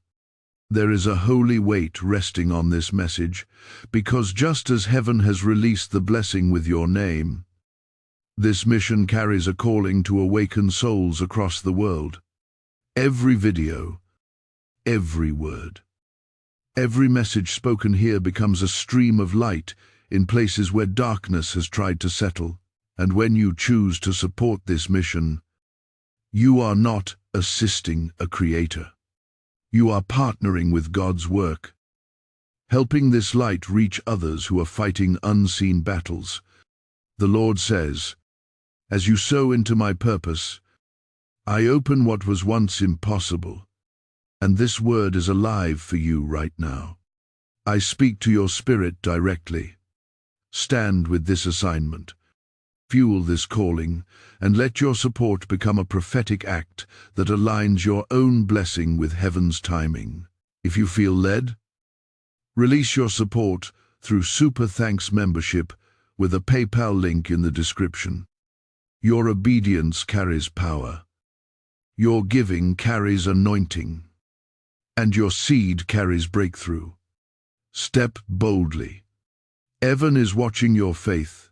There is a holy weight resting on this message, because just as heaven has released the blessing with your name, this mission carries a calling to awaken souls across the world. Every video, every word, every message spoken here becomes a stream of light in places where darkness has tried to settle. And when you choose to support this mission, you are not assisting a creator. You are partnering with God's work, helping this light reach others who are fighting unseen battles. The Lord says, "As you sow into my purpose, I open what was once impossible, and this word is alive for you right now. I speak to your spirit directly. Stand with this assignment. Fuel this calling, and let your support become a prophetic act that aligns your own blessing with heaven's timing. If you feel led, release your support through Super Thanks membership with a PayPal link in the description. Your obedience carries power. Your giving carries anointing. And your seed carries breakthrough. Step boldly. Heaven is watching your faith,